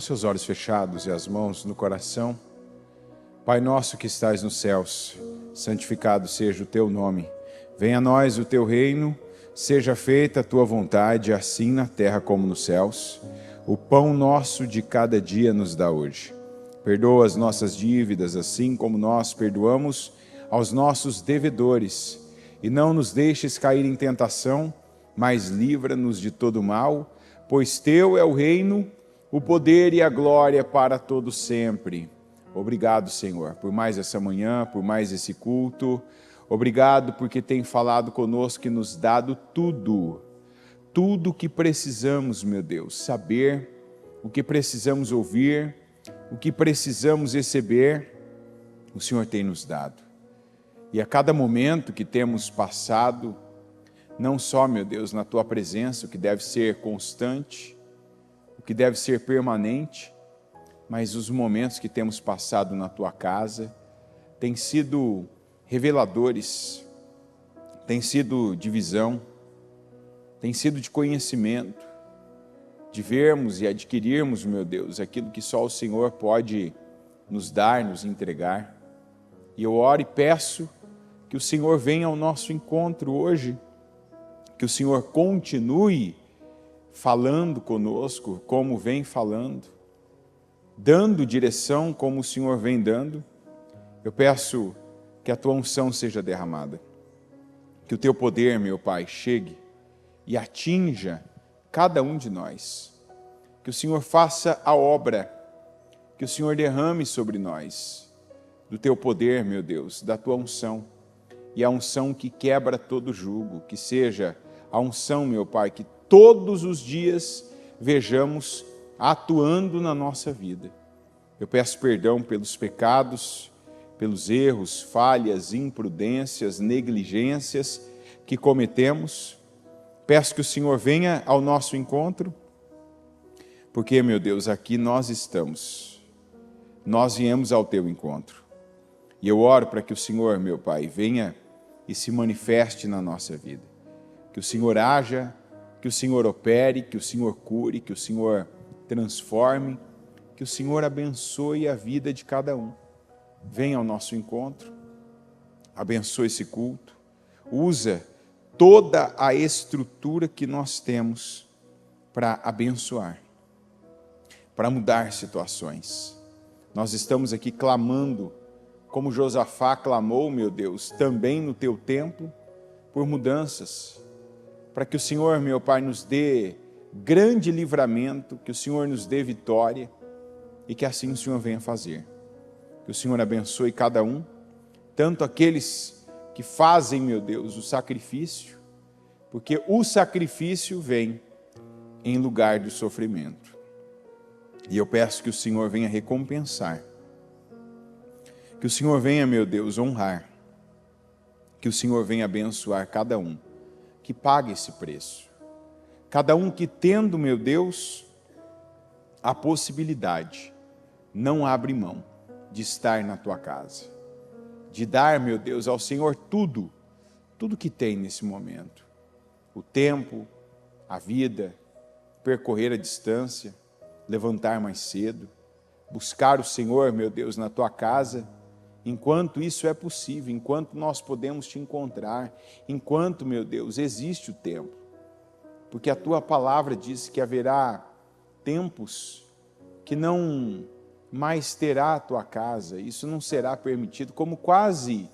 seus olhos fechados e as mãos no coração. Pai nosso que estais nos céus, santificado seja o teu nome. Venha a nós o teu reino, seja feita a tua vontade, assim na terra como nos céus. O pão nosso de cada dia nos dá hoje. Perdoa as nossas dívidas, assim como nós perdoamos aos nossos devedores. E não nos deixes cair em tentação, mas livra-nos de todo mal, pois teu é o reino, o poder e a glória para todo sempre. Obrigado, Senhor, por mais essa manhã, por mais esse culto. Obrigado porque tem falado conosco e nos dado tudo o que precisamos, meu Deus, saber, o que precisamos ouvir, o que precisamos receber, o Senhor tem nos dado. E a cada momento que temos passado, não só, meu Deus, na Tua presença, o que deve ser constante, o que deve ser permanente, mas os momentos que temos passado na Tua casa têm sido reveladores, têm sido de visão, têm sido de conhecimento, de vermos e adquirirmos, meu Deus, aquilo que só o Senhor pode nos dar, nos entregar. E eu oro e peço que o Senhor venha ao nosso encontro hoje, que o Senhor continue falando conosco, como vem falando, dando direção como o Senhor vem dando. Eu peço que a Tua unção seja derramada, que o Teu poder, meu Pai, chegue e atinja cada um de nós, que o Senhor faça a obra, que o Senhor derrame sobre nós do Teu poder, meu Deus, da Tua unção, e a unção que quebra todo jugo, que seja a unção, meu Pai, que todos os dias vejamos atuando na nossa vida. Eu peço perdão pelos pecados, pelos erros, falhas, imprudências, negligências que cometemos. Peço que o Senhor venha ao nosso encontro, porque, meu Deus, aqui nós estamos. Nós viemos ao Teu encontro. E eu oro para que o Senhor, meu Pai, venha e se manifeste na nossa vida. Que o Senhor haja, que o Senhor opere, que o Senhor cure, que o Senhor transforme, que o Senhor abençoe a vida de cada um. Venha ao nosso encontro, abençoe esse culto, usa toda a estrutura que nós temos para abençoar, para mudar situações. Nós estamos aqui clamando, como Josafá clamou, meu Deus, também no Teu templo, por mudanças, para que o Senhor, meu Pai, nos dê grande livramento, que o Senhor nos dê vitória e que assim o Senhor venha fazer. Que o Senhor abençoe cada um, tanto aqueles que fazem, meu Deus, o sacrifício, porque o sacrifício vem em lugar do sofrimento. E eu peço que o Senhor venha recompensar, que o Senhor venha, meu Deus, honrar, que o Senhor venha abençoar cada um que pague esse preço. Cada um que tendo, meu Deus, a possibilidade, não abre mão de estar na Tua casa, de dar, meu Deus, ao Senhor tudo que tem nesse momento. O tempo, a vida, percorrer a distância, levantar mais cedo, buscar o Senhor, meu Deus, na Tua casa, enquanto isso é possível, enquanto nós podemos Te encontrar, enquanto, meu Deus, existe o tempo. Porque a Tua palavra diz que haverá tempos que não mais terá a Tua casa, isso não será permitido, como quase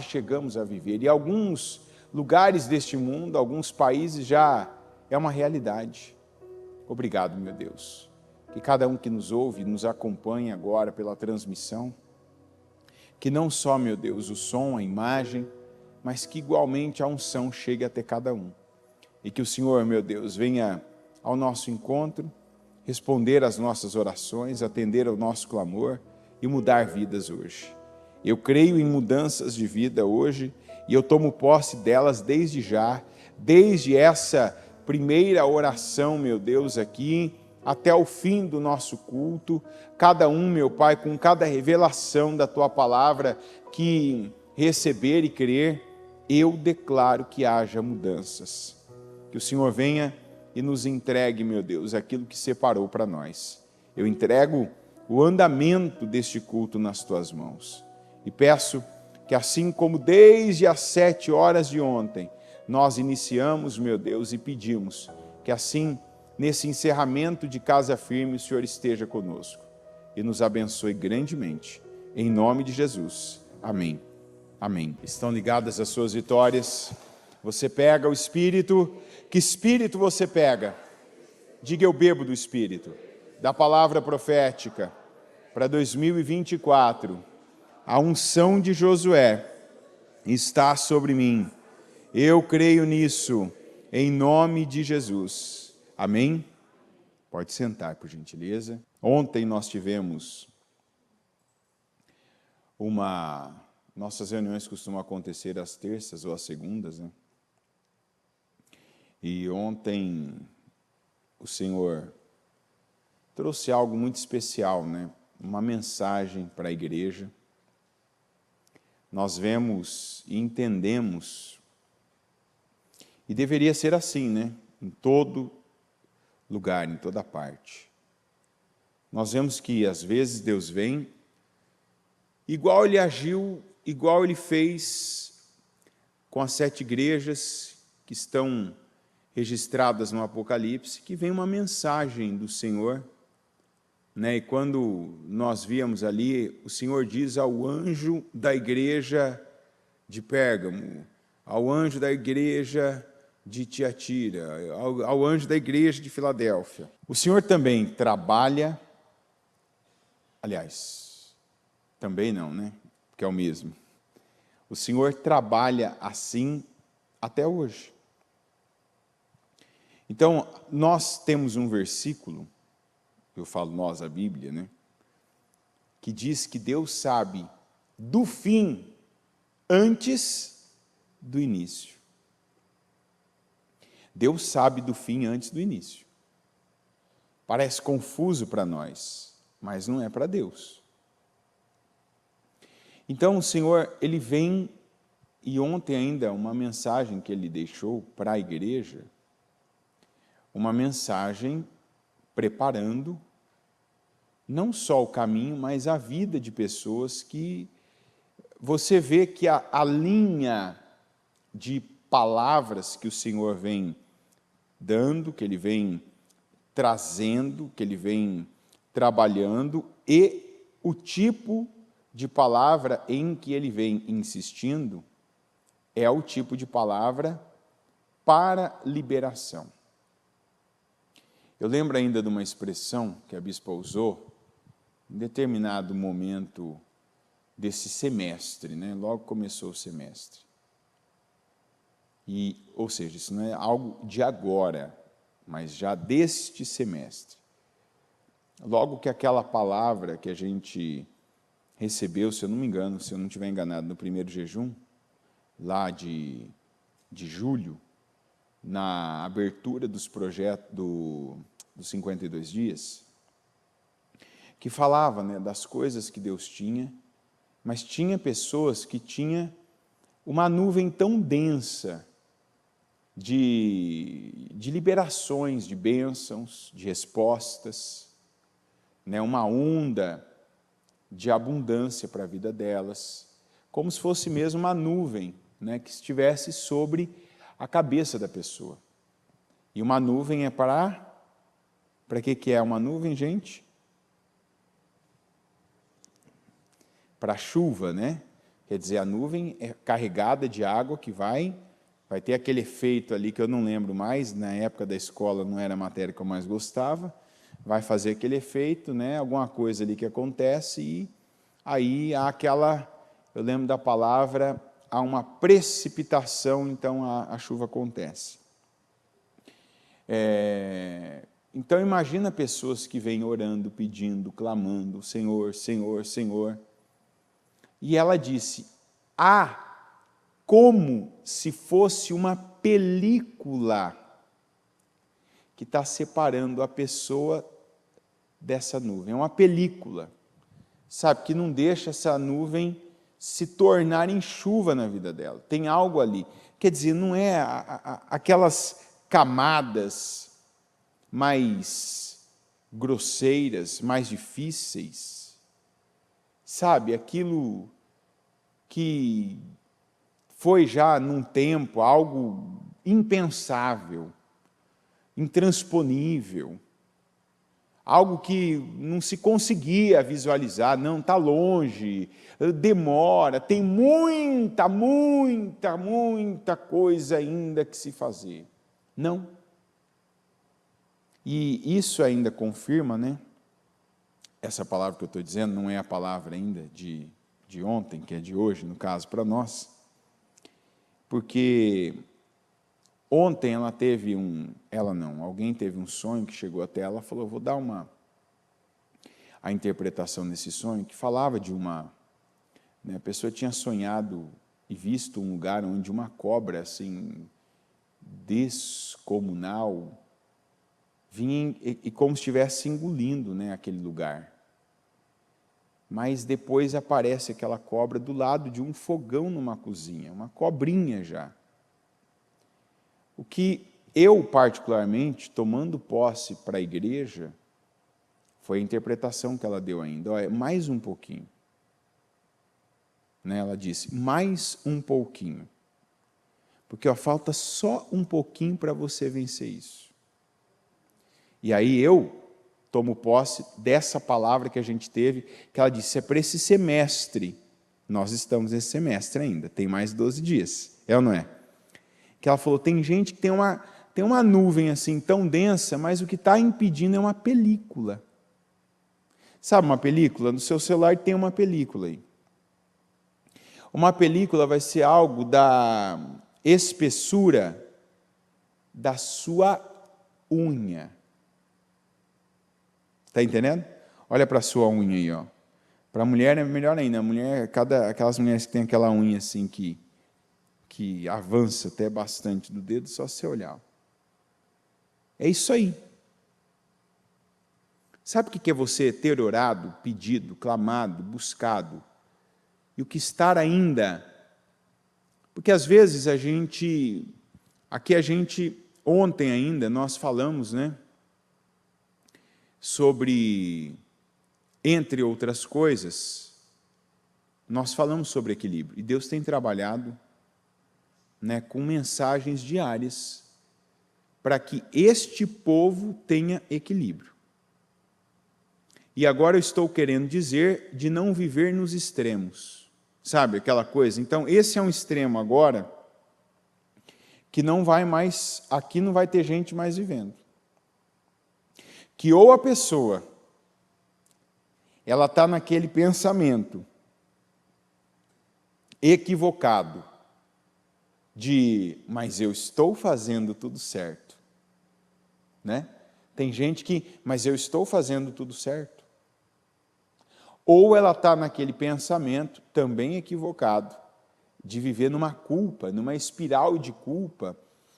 chegamos a viver. E alguns lugares deste mundo, alguns países já é uma realidade. Obrigado, meu Deus. Que cada um que nos ouve, nos acompanha agora pela transmissão, que não só, meu Deus, o som, a imagem, mas que igualmente a unção chegue até cada um. E que o Senhor, meu Deus, venha ao nosso encontro, responder às nossas orações, atender ao nosso clamor e mudar vidas hoje. Eu creio em mudanças de vida hoje e eu tomo posse delas desde já, desde essa primeira oração, meu Deus, aqui, até o fim do nosso culto, cada um, meu Pai, com cada revelação da Tua palavra que receber e crer, eu declaro que haja mudanças. Que o Senhor venha e nos entregue, meu Deus, aquilo que separou para nós. Eu entrego o andamento deste culto nas tuas mãos. E peço que assim como desde as 7 horas de ontem, nós iniciamos, meu Deus, e pedimos que assim, nesse encerramento de Casa Firme, o Senhor esteja conosco e nos abençoe grandemente. Em nome de Jesus. Amém. Amém. Estão ligadas as suas vitórias? Você pega o Espírito. Que Espírito você pega? Diga: eu bebo do Espírito. Da palavra profética para 2024. A unção de Josué está sobre mim. Eu creio nisso, em nome de Jesus. Amém? Pode sentar, por gentileza. Ontem nós tivemos nossas reuniões costumam acontecer às terças ou às segundas, né? E ontem o Senhor trouxe algo muito especial, né? Uma mensagem para a igreja. Nós vemos e entendemos, e deveria ser assim, né? Em todo lugar, em toda parte. Nós vemos que às vezes Deus vem, igual Ele agiu, igual Ele fez com as 7 igrejas que estão registradas no Apocalipse, que vem uma mensagem do Senhor, né? E quando nós víamos ali, o Senhor diz ao anjo da igreja de Pérgamo, ao anjo da igreja de Tiatira, ao anjo da igreja de Filadélfia. O Senhor também trabalha, aliás, também não, né? Porque é o mesmo. O Senhor trabalha assim até hoje. Então, nós temos um versículo, eu falo nós, a Bíblia, né? Que diz que Deus sabe do fim antes do início. Deus sabe do fim antes do início. Parece confuso para nós, mas não é para Deus. Então o Senhor, Ele vem, e ontem ainda uma mensagem que Ele deixou para a igreja, uma mensagem preparando não só o caminho, mas a vida de pessoas que você vê que a linha de palavras que o Senhor vem dando, que Ele vem trazendo, que Ele vem trabalhando, e o tipo de palavra em que Ele vem insistindo é o tipo de palavra para liberação. Eu lembro ainda de uma expressão que a bispa usou em determinado momento desse semestre, né? Logo começou o semestre. Ou seja, isso não é algo de agora, mas já deste semestre. Logo que aquela palavra que a gente recebeu, se eu não me engano, se eu não estiver enganado, no primeiro jejum, lá de julho, na abertura dos projetos dos 52 dias, que falava, né, das coisas que Deus tinha, mas tinha pessoas que tinham uma nuvem tão densa de liberações, de bênçãos, de respostas, né, uma onda de abundância para a vida delas, como se fosse mesmo uma nuvem, né, que estivesse sobre a cabeça da pessoa. E uma nuvem é para que é uma nuvem, gente? Para chuva, né? Quer dizer, a nuvem é carregada de água que vai ter aquele efeito ali que eu não lembro mais, na época da escola não era a matéria que eu mais gostava, vai fazer aquele efeito, né? Alguma coisa ali que acontece e aí há aquela, eu lembro da palavra, há uma precipitação, então a chuva acontece. Então imagina pessoas que vêm orando, pedindo, clamando, Senhor, Senhor, Senhor. E ela disse, como se fosse uma película que está separando a pessoa dessa nuvem. É uma película, sabe, que não deixa essa nuvem se tornar em chuva na vida dela. Tem algo ali. Quer dizer, não é aquelas camadas mais grosseiras, mais difíceis. Sabe, aquilo que foi já num tempo algo impensável, intransponível, algo que não se conseguia visualizar, não, está longe, demora, tem muita coisa ainda que se fazer. Não. E isso ainda confirma, né? Essa palavra que eu estou dizendo não é a palavra ainda de ontem, que é de hoje, no caso, para nós. Porque ontem alguém teve um sonho que chegou até ela, falou, vou dar a interpretação desse sonho, que falava de a pessoa tinha sonhado e visto um lugar onde uma cobra, assim, descomunal, vinha e como se estivesse engolindo, né, aquele lugar. Mas depois aparece aquela cobra do lado de um fogão numa cozinha, uma cobrinha já. O que eu, particularmente, tomando posse para a igreja, foi a interpretação que ela deu ainda. Olha, mais um pouquinho. Né, ela disse, mais um pouquinho. Porque falta só um pouquinho para você vencer isso. E aí eu tomo posse dessa palavra que a gente teve, que ela disse, é para esse semestre. Nós estamos nesse semestre ainda, tem mais 12 dias. É ou não é? Que ela falou, tem gente que tem uma nuvem assim tão densa, mas o que está impedindo é uma película. Sabe uma película? No seu celular tem uma película aí. Uma película vai ser algo da espessura da sua unha. Está entendendo? Olha para a sua unha aí, ó. Para a mulher é melhor ainda. A mulher, aquelas mulheres que têm aquela unha assim que avança até bastante do dedo, só você olhar. É isso aí. Sabe o que é você ter orado, pedido, clamado, buscado? E o que estar ainda? Porque às vezes ontem ainda, nós falamos, né? Sobre, entre outras coisas, nós falamos sobre equilíbrio. E Deus tem trabalhado, né, com mensagens diárias para que este povo tenha equilíbrio. E agora eu estou querendo dizer de não viver nos extremos. Sabe aquela coisa? Então, esse é um extremo agora que não vai mais, aqui não vai ter gente mais vivendo. Que ou a pessoa, ela está naquele pensamento equivocado de, mas eu estou fazendo tudo certo. Né? Tem gente que, mas eu estou fazendo tudo certo. Ou ela está naquele pensamento também equivocado, de viver numa culpa, numa espiral de culpa,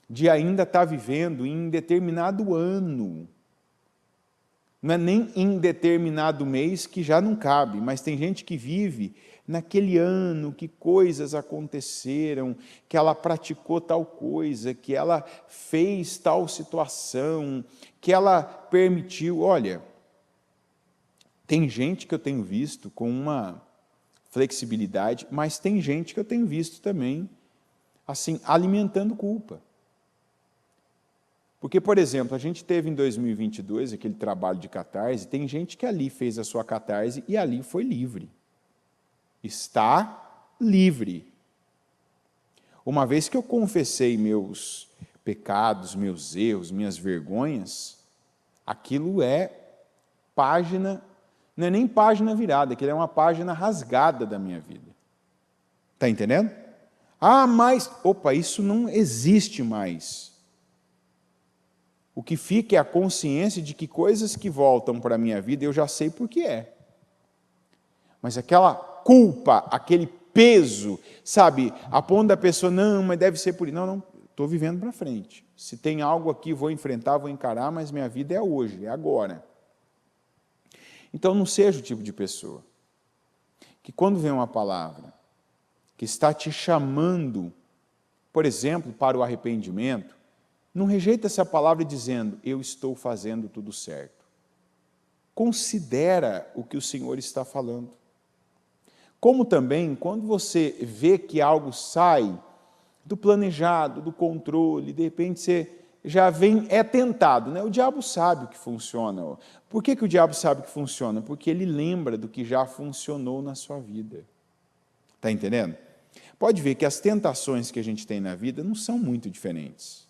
de ainda estar vivendo em determinado ano. Não é nem em determinado mês que já não cabe, mas tem gente que vive naquele ano que coisas aconteceram, que ela praticou tal coisa, que ela fez tal situação, que ela permitiu. Olha, tem gente que eu tenho visto com uma flexibilidade, mas tem gente que eu tenho visto também, assim, alimentando culpa. Porque, por exemplo, a gente teve em 2022 aquele trabalho de catarse, tem gente que ali fez a sua catarse e ali foi livre. Está livre. Uma vez que eu confessei meus pecados, meus erros, minhas vergonhas, aquilo é página, não é nem página virada, aquilo é uma página rasgada da minha vida. Está entendendo? Ah, mas, isso não existe mais. O que fica é a consciência de que coisas que voltam para a minha vida eu já sei por que é. Mas aquela culpa, aquele peso, sabe, a ponto da pessoa, não, mas deve ser por isso. Não, estou vivendo para frente. Se tem algo aqui, vou enfrentar, vou encarar, mas minha vida é hoje, é agora. Então, não seja o tipo de pessoa que quando vem uma palavra que está te chamando, por exemplo, para o arrependimento, não rejeita essa palavra dizendo, eu estou fazendo tudo certo. considera o que o Senhor está falando. Como também, quando você vê que algo sai do planejado, do controle, de repente você já vem, é tentado, né? O diabo sabe o que funciona. Por que o diabo sabe o que funciona? Porque ele lembra do que já funcionou na sua vida. Está entendendo? Pode ver que as tentações que a gente tem na vida não são muito diferentes.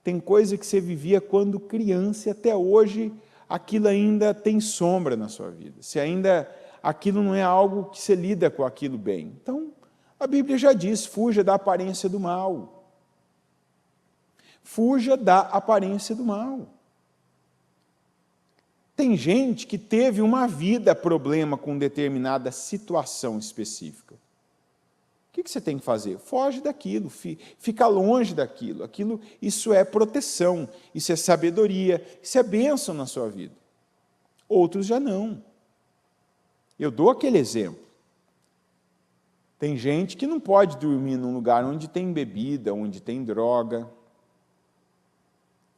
Tem coisa que você vivia quando criança e até hoje aquilo ainda tem sombra na sua vida. Se ainda aquilo não é algo que você lida com aquilo bem. Então, a Bíblia já diz, fuja da aparência do mal. Fuja da aparência do mal. Tem gente que teve uma vida problema com determinada situação específica. O que você tem que fazer? Foge daquilo, fica longe daquilo. Isso é proteção, isso é sabedoria, isso é bênção na sua vida. Outros já não. Eu dou aquele exemplo. Tem gente que não pode dormir num lugar onde tem bebida, onde tem droga,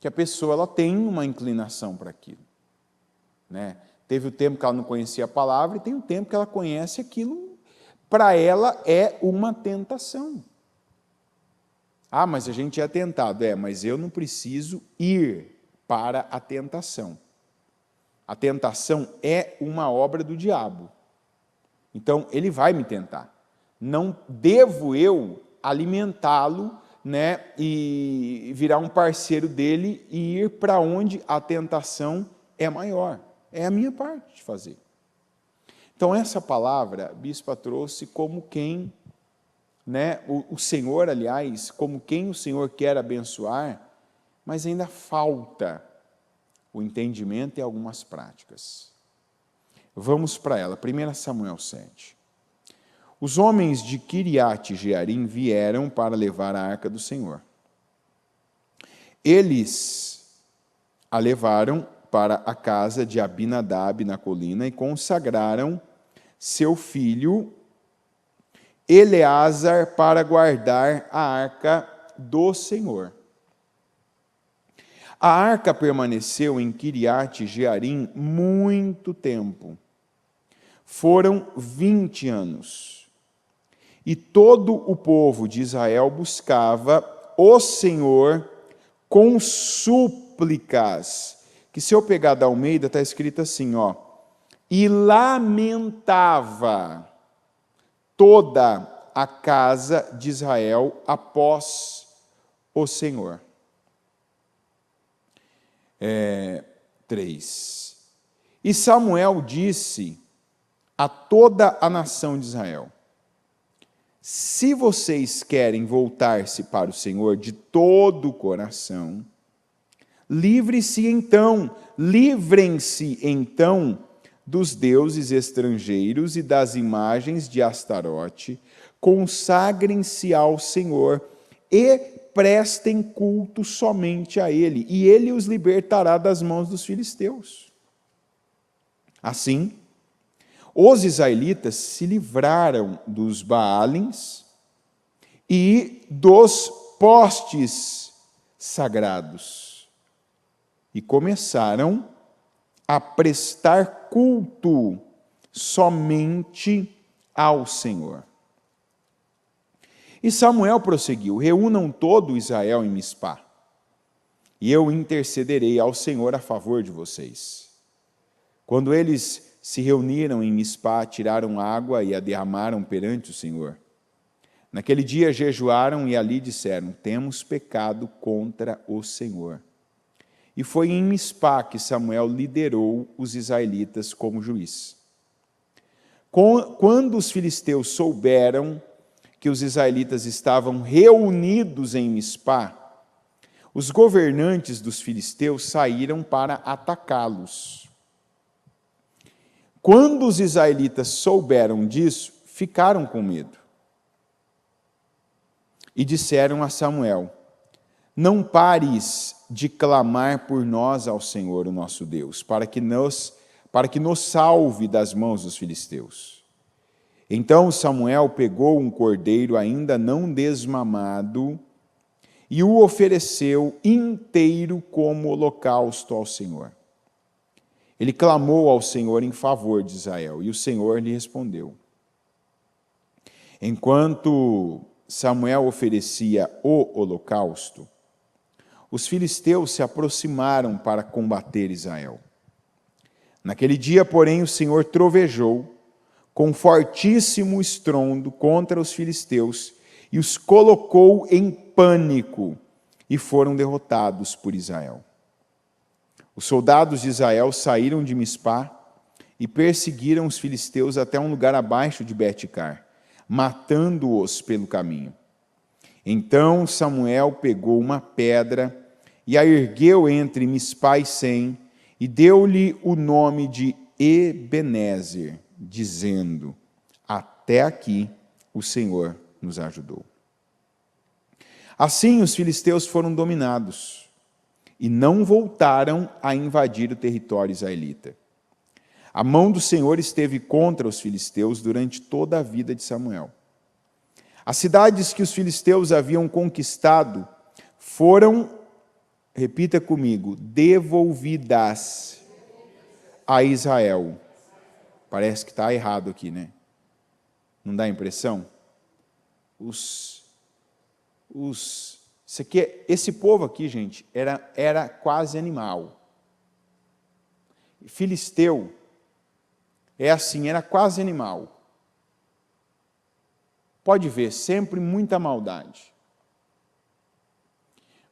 que a pessoa ela tem uma inclinação para aquilo. Né? Teve o tempo que ela não conhecia a palavra e tem o tempo que ela conhece aquilo. Para ela é uma tentação. Ah, mas a gente é tentado. Mas eu não preciso ir para a tentação. A tentação é uma obra do diabo. Então, ele vai me tentar. Não devo eu alimentá-lo, né, e virar um parceiro dele e ir para onde a tentação é maior. É a minha parte de fazer. Então, essa palavra, a bispa trouxe como quem, né, o Senhor, aliás, como quem o Senhor quer abençoar, mas ainda falta o entendimento e algumas práticas. Vamos para ela, 1 Samuel 7. Os homens de Kiriat Jearim vieram para levar a arca do Senhor. Eles a levaram para a casa de Abinadab na colina e consagraram seu filho Eleazar para guardar a arca do Senhor. A arca permaneceu em Kiriat Jearim muito tempo. Foram 20 anos. E todo o povo de Israel buscava o Senhor com súplicas. Que se eu pegar da Almeida, está escrito assim, e lamentava toda a casa de Israel após o Senhor. 3. E Samuel disse a toda a nação de Israel: se vocês querem voltar-se para o Senhor de todo o coração, livrem-se então dos deuses estrangeiros e das imagens de Astarote, consagrem-se ao Senhor e prestem culto somente a Ele, e Ele os libertará das mãos dos filisteus. Assim, os israelitas se livraram dos Baalins e dos postes sagrados e começaram a prestar culto somente ao Senhor. E Samuel prosseguiu: reúnam todo Israel em Mispá, e eu intercederei ao Senhor a favor de vocês. Quando eles se reuniram em Mispá, tiraram água e a derramaram perante o Senhor. Naquele dia jejuaram e ali disseram: temos pecado contra o Senhor. E foi em Mispá que Samuel liderou os israelitas como juiz. Quando os filisteus souberam que os israelitas estavam reunidos em Mispá, os governantes dos filisteus saíram para atacá-los. Quando os israelitas souberam disso, ficaram com medo. E disseram a Samuel: não pares de clamar por nós ao Senhor, o nosso Deus, para que nos salve das mãos dos filisteus. Então Samuel pegou um cordeiro ainda não desmamado e o ofereceu inteiro como holocausto ao Senhor. Ele clamou ao Senhor em favor de Israel, e o Senhor lhe respondeu. Enquanto Samuel oferecia o holocausto, os filisteus se aproximaram para combater Israel. Naquele dia, porém, o Senhor trovejou com fortíssimo estrondo contra os filisteus e os colocou em pânico, e foram derrotados por Israel. Os soldados de Israel saíram de Mispá e perseguiram os filisteus até um lugar abaixo de Bet-car, matando-os pelo caminho. Então Samuel pegou uma pedra e a ergueu entre Mispá e Sem, e deu-lhe o nome de Ebenezer, dizendo: até aqui o Senhor nos ajudou. Assim os filisteus foram dominados e não voltaram a invadir o território israelita. A mão do Senhor esteve contra os filisteus durante toda a vida de Samuel. As cidades que os filisteus haviam conquistado foram, repita comigo, devolvidas a Israel. Parece que está errado aqui, né? Não dá impressão? Esse povo aqui, gente, era quase animal. Filisteu é assim, era quase animal. Pode ver, sempre muita maldade.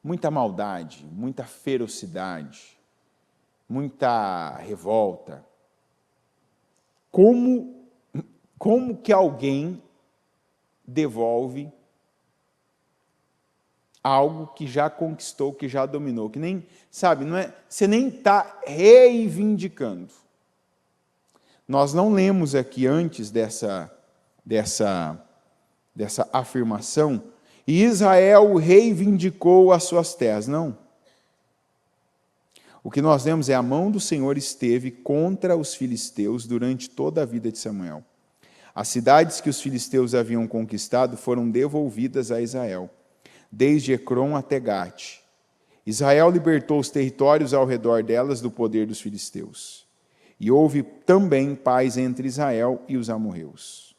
Muita maldade, muita ferocidade, muita revolta. Como que alguém devolve algo que já conquistou, que já dominou, que nem, sabe, não é, você nem está reivindicando. Nós não lemos aqui antes dessa afirmação, e Israel reivindicou as suas terras. Não. O que nós vemos é a mão do Senhor esteve contra os filisteus durante toda a vida de Samuel. As cidades que os filisteus haviam conquistado foram devolvidas a Israel, desde Ecrom até Gate. Israel libertou os territórios ao redor delas do poder dos filisteus. E houve também paz entre Israel e os amorreus.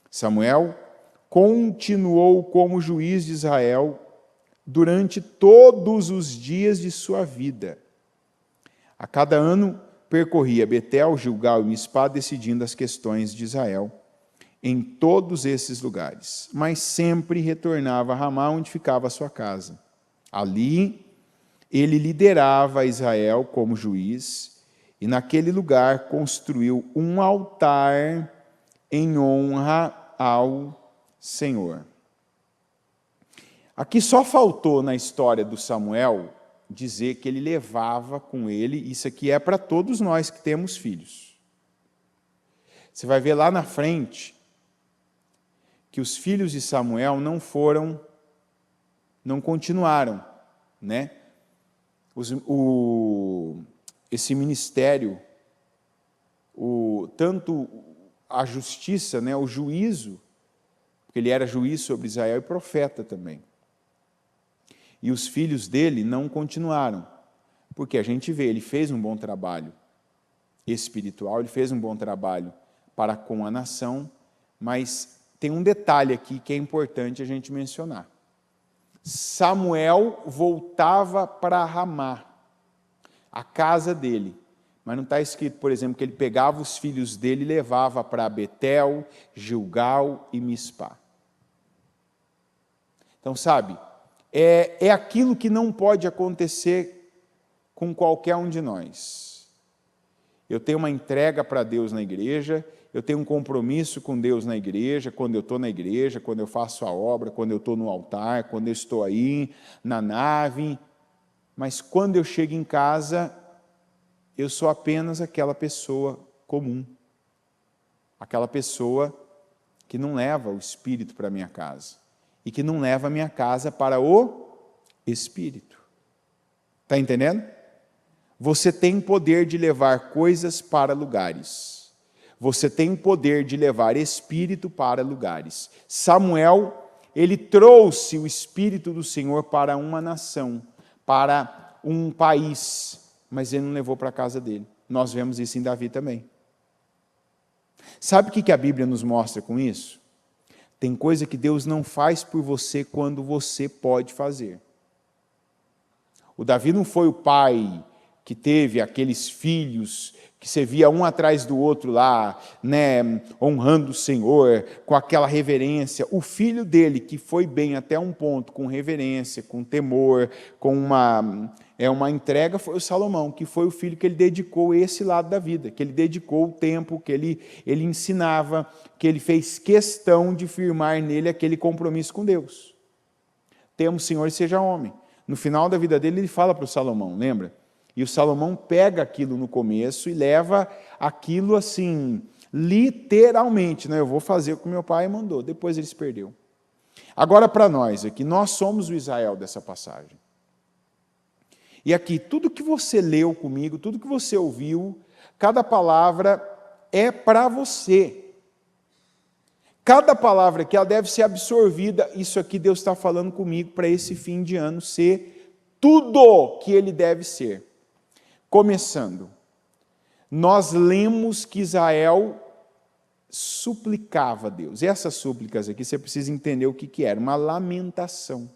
Samuel continuou como juiz de Israel durante todos os dias de sua vida. A cada ano percorria Betel, Gilgal e Mispá, decidindo as questões de Israel em todos esses lugares, mas sempre retornava a Ramá, onde ficava a sua casa. Ali ele liderava Israel como juiz, e naquele lugar construiu um altar em honra ao Senhor. Aqui só faltou na história do Samuel dizer que ele levava com ele, isso aqui é para todos nós que temos filhos. Você vai ver lá na frente que os filhos de Samuel não continuaram, né? Esse ministério, tanto a justiça, né, o juízo, porque ele era juiz sobre Israel e profeta também. E os filhos dele não continuaram, porque a gente vê, ele fez um bom trabalho espiritual, ele fez um bom trabalho para com a nação, mas tem um detalhe aqui que é importante a gente mencionar. Samuel voltava para Ramá, a casa dele, mas não está escrito, por exemplo, que ele pegava os filhos dele e levava para Betel, Gilgal e Mispá. Então, sabe, é aquilo que não pode acontecer com qualquer um de nós. Eu tenho uma entrega para Deus na igreja, eu tenho um compromisso com Deus na igreja, quando eu estou na igreja, quando eu faço a obra, quando eu estou no altar, quando eu estou aí na nave, mas quando eu chego em casa, eu sou apenas aquela pessoa comum, aquela pessoa que não leva o Espírito para a minha casa, e que não leva a minha casa para o Espírito. Está entendendo? Você tem poder de levar coisas para lugares. Você tem o poder de levar Espírito para lugares. Samuel, ele trouxe o Espírito do Senhor para uma nação, para um país, mas ele não levou para a casa dele. nós vemos isso em Davi também. Sabe o que a Bíblia nos mostra com isso? Tem coisa que Deus não faz por você quando você pode fazer. O Davi não foi o pai que teve aqueles filhos que você via um atrás do outro lá, né, honrando o Senhor, com aquela reverência. O filho dele, que foi bem até um ponto, com reverência, com temor, com uma entrega, foi o Salomão, que foi o filho que ele dedicou esse lado da vida, que ele dedicou o tempo, que ele ensinava, que ele fez questão de firmar nele aquele compromisso com Deus. Temos, Senhor, e seja homem. No final da vida dele, ele fala para o Salomão, lembra? E o Salomão pega aquilo no começo e leva aquilo assim, literalmente, né? Eu vou fazer o que meu pai mandou. Depois ele se perdeu. Agora para nós aqui, nós somos o Israel dessa passagem. E aqui, tudo que você leu comigo, tudo que você ouviu, cada palavra é para você. Cada palavra que ela deve ser absorvida, isso aqui Deus está falando comigo para esse fim de ano ser tudo que ele deve ser. Começando, nós lemos que Israel suplicava a Deus. Essas súplicas aqui, você precisa entender o que era, uma lamentação.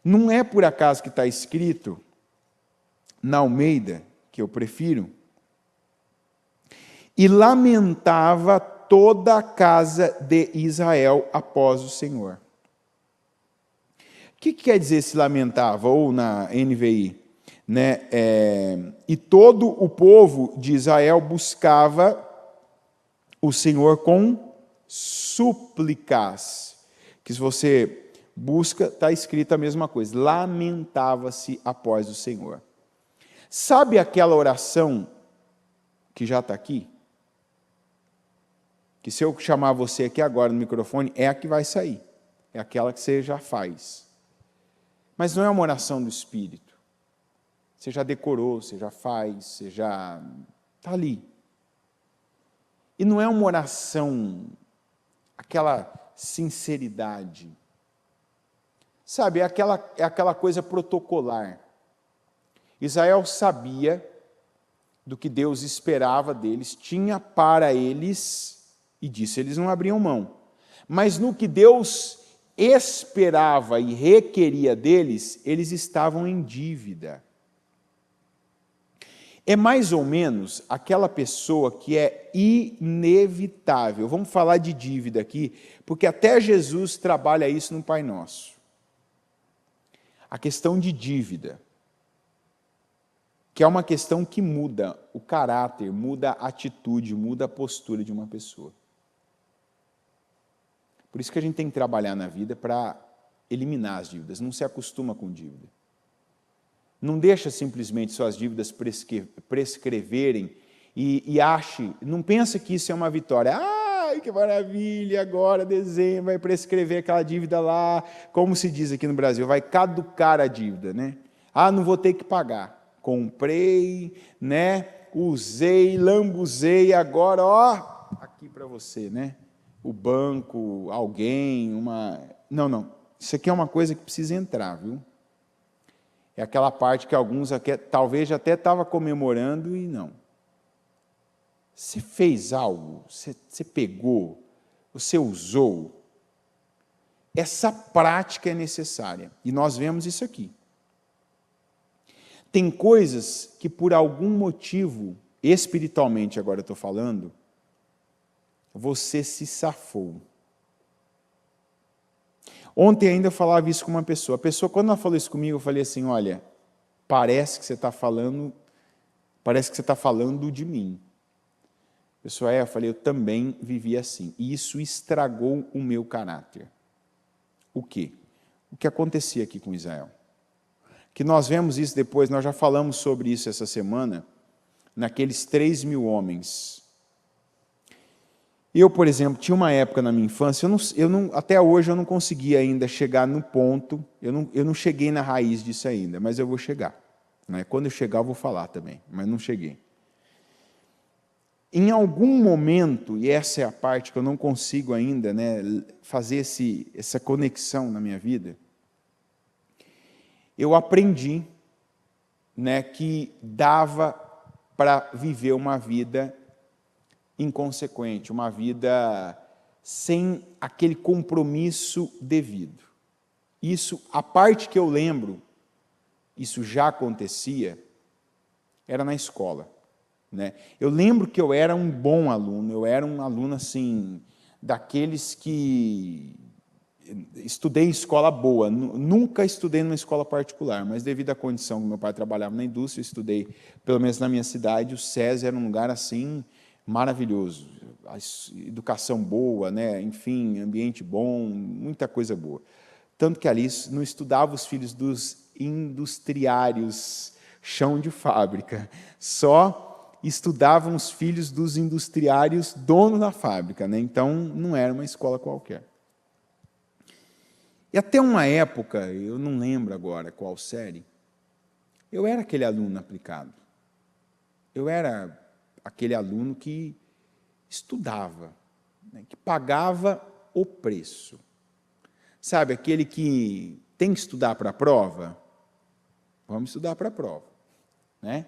Não é por acaso que está escrito, na Almeida, que eu prefiro, e lamentava toda a casa de Israel após o Senhor. O que quer dizer se lamentava? Ou na NVI, né? E todo o povo de Israel buscava o Senhor com súplicas. Que se você busca, está escrito a mesma coisa. Lamentava-se após o Senhor. Sabe aquela oração que já está aqui? Que se eu chamar você aqui agora no microfone, é a que vai sair. É aquela que você já faz. Mas não é uma oração do Espírito. Você já decorou, você já faz, você já está ali. E não é uma oração, aquela sinceridade. Sabe, é aquela coisa protocolar. Israel sabia do que Deus esperava deles, tinha para eles, e disso eles não abriam mão. Mas no que Deus esperava e requeria deles, eles estavam em dívida. É mais ou menos aquela pessoa que é inevitável. Vamos falar de dívida aqui, porque até Jesus trabalha isso no Pai Nosso. A questão de dívida, que é uma questão que muda o caráter, muda a atitude, muda a postura de uma pessoa. Por isso que a gente tem que trabalhar na vida para eliminar as dívidas, não se acostuma com dívida. Não deixa simplesmente suas dívidas prescreverem e ache, não pensa que isso é uma vitória. Ai, que maravilha, agora dezembro vai prescrever aquela dívida lá, como se diz aqui no Brasil, vai caducar a dívida, né? Ah, não vou ter que pagar. Comprei, né? Usei, lambuzei, agora, ó, aqui para você, né? O banco, alguém, uma... Não, isso aqui é uma coisa que precisa entrar, viu? É aquela parte que alguns aqui, talvez já até estava comemorando e não. Você fez algo, você pegou, você usou. Essa prática é necessária. E nós vemos isso aqui. Tem coisas que por algum motivo, espiritualmente agora eu estou falando, você se safou. Ontem ainda eu falava isso com uma pessoa. A pessoa, quando ela falou isso comigo, eu falei assim, olha, parece que você está falando de mim. A pessoa, eu falei, eu também vivi assim. E isso estragou o meu caráter. O quê? O que acontecia aqui com Israel. Que nós vemos isso depois, nós já falamos sobre isso essa semana, naqueles 3.000 homens. Eu, por exemplo, tinha uma época na minha infância, até hoje eu não consegui ainda chegar no ponto, eu não cheguei na raiz disso ainda, mas eu vou chegar. Né? Quando eu chegar eu vou falar também, mas não cheguei. Em algum momento, e essa é a parte que eu não consigo ainda, né, fazer essa conexão na minha vida, eu aprendi né, que dava para viver uma vida inconsequente, uma vida sem aquele compromisso devido. Isso, a parte que eu lembro, isso já acontecia, era na escola, né? Eu lembro que eu era um bom aluno, eu era um aluno assim, daqueles que estudei em escola boa, nunca estudei numa escola particular, mas devido à condição que meu pai trabalhava na indústria, eu estudei, pelo menos na minha cidade, o SESI era um lugar assim maravilhoso, a educação boa, né? Enfim, ambiente bom, muita coisa boa. Tanto que ali não estudava os filhos dos industriários, chão de fábrica, só estudavam os filhos dos industriários, dono da fábrica, né? Então não era uma escola qualquer. E até uma época, eu não lembro agora qual série, eu era aquele aluno aplicado. Eu era aquele aluno que estudava, né, que pagava o preço. Sabe, aquele que tem que estudar para a prova? Vamos estudar para a prova. Né?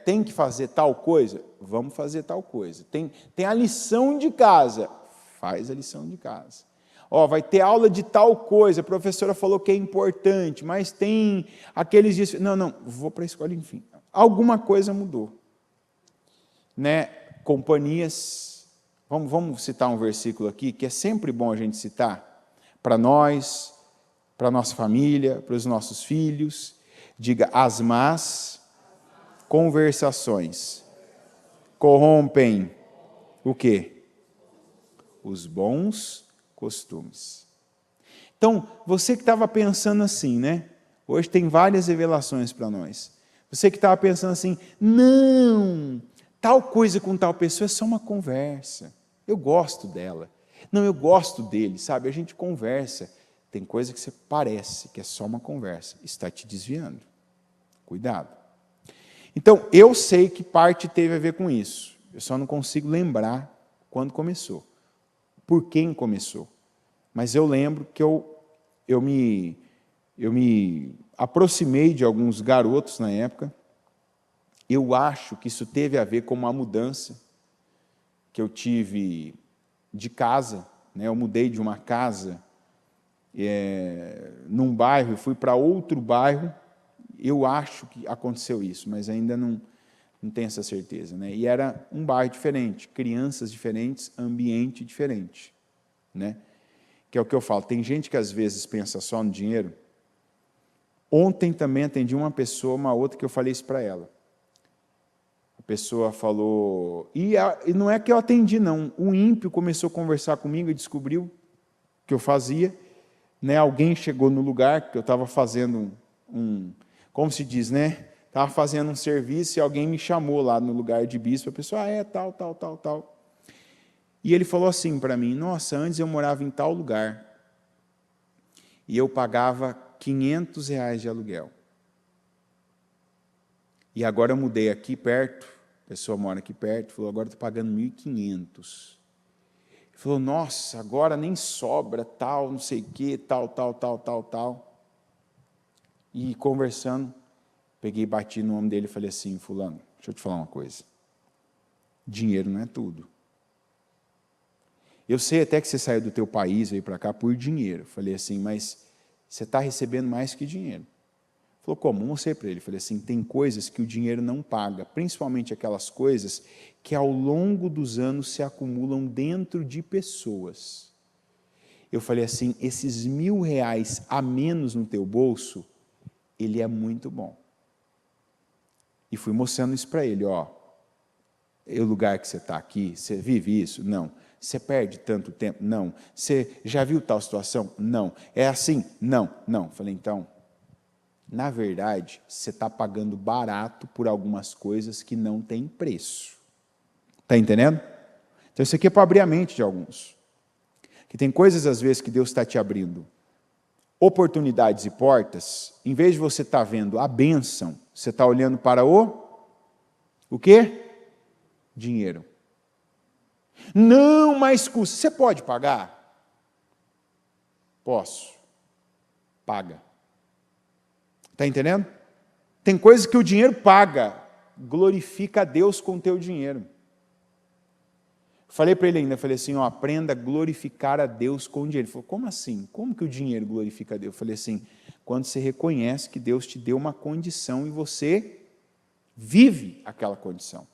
Tem que fazer tal coisa? Vamos fazer tal coisa. Tem a lição de casa? Faz a lição de casa. Vai ter aula de tal coisa, a professora falou que é importante, mas tem aqueles dias... Não, vou para a escola, enfim. Alguma coisa mudou. Né? Companhias... Vamos citar um versículo aqui, que é sempre bom a gente citar, para nós, para a nossa família, para os nossos filhos. Diga, as más conversações corrompem o quê? Os bons costumes. Então, você que estava pensando assim, né? Hoje tem várias revelações para nós. Você que estava pensando assim, não, tal coisa com tal pessoa é só uma conversa. Eu gosto dela. Não, eu gosto dele, sabe? A gente conversa. Tem coisa que você parece que é só uma conversa. Está te desviando. Cuidado. Então, eu sei que parte teve a ver com isso. Eu só não consigo lembrar quando começou. Por quem começou. Mas eu lembro que eu me aproximei de alguns garotos na época. Eu acho que isso teve a ver com uma mudança que eu tive de casa. Né? Eu mudei de uma casa num bairro e fui para outro bairro. Eu acho que aconteceu isso, mas ainda não tenho essa certeza. Né? E era um bairro diferente, crianças diferentes, ambiente diferente. Né? Que é o que eu falo, tem gente que às vezes pensa só no dinheiro. Ontem também atendi uma pessoa, uma outra, que eu falei isso para ela. A pessoa falou... E não é que eu atendi, não. O ímpio começou a conversar comigo e descobriu o que eu fazia. Né? Alguém chegou no lugar que eu estava fazendo como se diz, né? Estava fazendo um serviço e alguém me chamou lá no lugar de bispo. A pessoa, tal. E ele falou assim para mim, nossa, antes eu morava em tal lugar e eu pagava R$500 de aluguel. E agora eu mudei aqui perto, a pessoa mora aqui perto, falou, agora estou pagando 1.500. Ele falou, nossa, agora nem sobra, tal, não sei o quê, tal. E conversando, peguei e bati no ombro dele e falei assim, fulano, deixa eu te falar uma coisa. Dinheiro não é tudo. Eu sei até que você saiu do teu país, veio para cá por dinheiro. Falei assim, mas você está recebendo mais que dinheiro. Ele falou, como? Eu mostrei para ele. Falei assim, tem coisas que o dinheiro não paga, principalmente aquelas coisas que ao longo dos anos se acumulam dentro de pessoas. Eu falei assim, esses R$1.000 a menos no teu bolso, ele é muito bom. E fui mostrando isso para ele, o lugar que você está aqui, você vive isso? Não. Você perde tanto tempo? Não. Você já viu tal situação? Não. É assim? Não. Falei, então, na verdade, você está pagando barato por algumas coisas que não têm preço. Está entendendo? Então, isso aqui é para abrir a mente de alguns. Que tem coisas, às vezes, que Deus está te abrindo. Oportunidades e portas, em vez de você estar vendo a bênção, você está olhando para o quê? Dinheiro. Não, mas custa. Você pode pagar? Posso. Paga. Está entendendo? Tem coisas que o dinheiro paga. Glorifica a Deus com o teu dinheiro. Falei para ele ainda, falei assim, aprenda a glorificar a Deus com o dinheiro. Ele falou, como assim? Como que o dinheiro glorifica a Deus? Eu falei assim, quando você reconhece que Deus te deu uma condição e você vive aquela condição.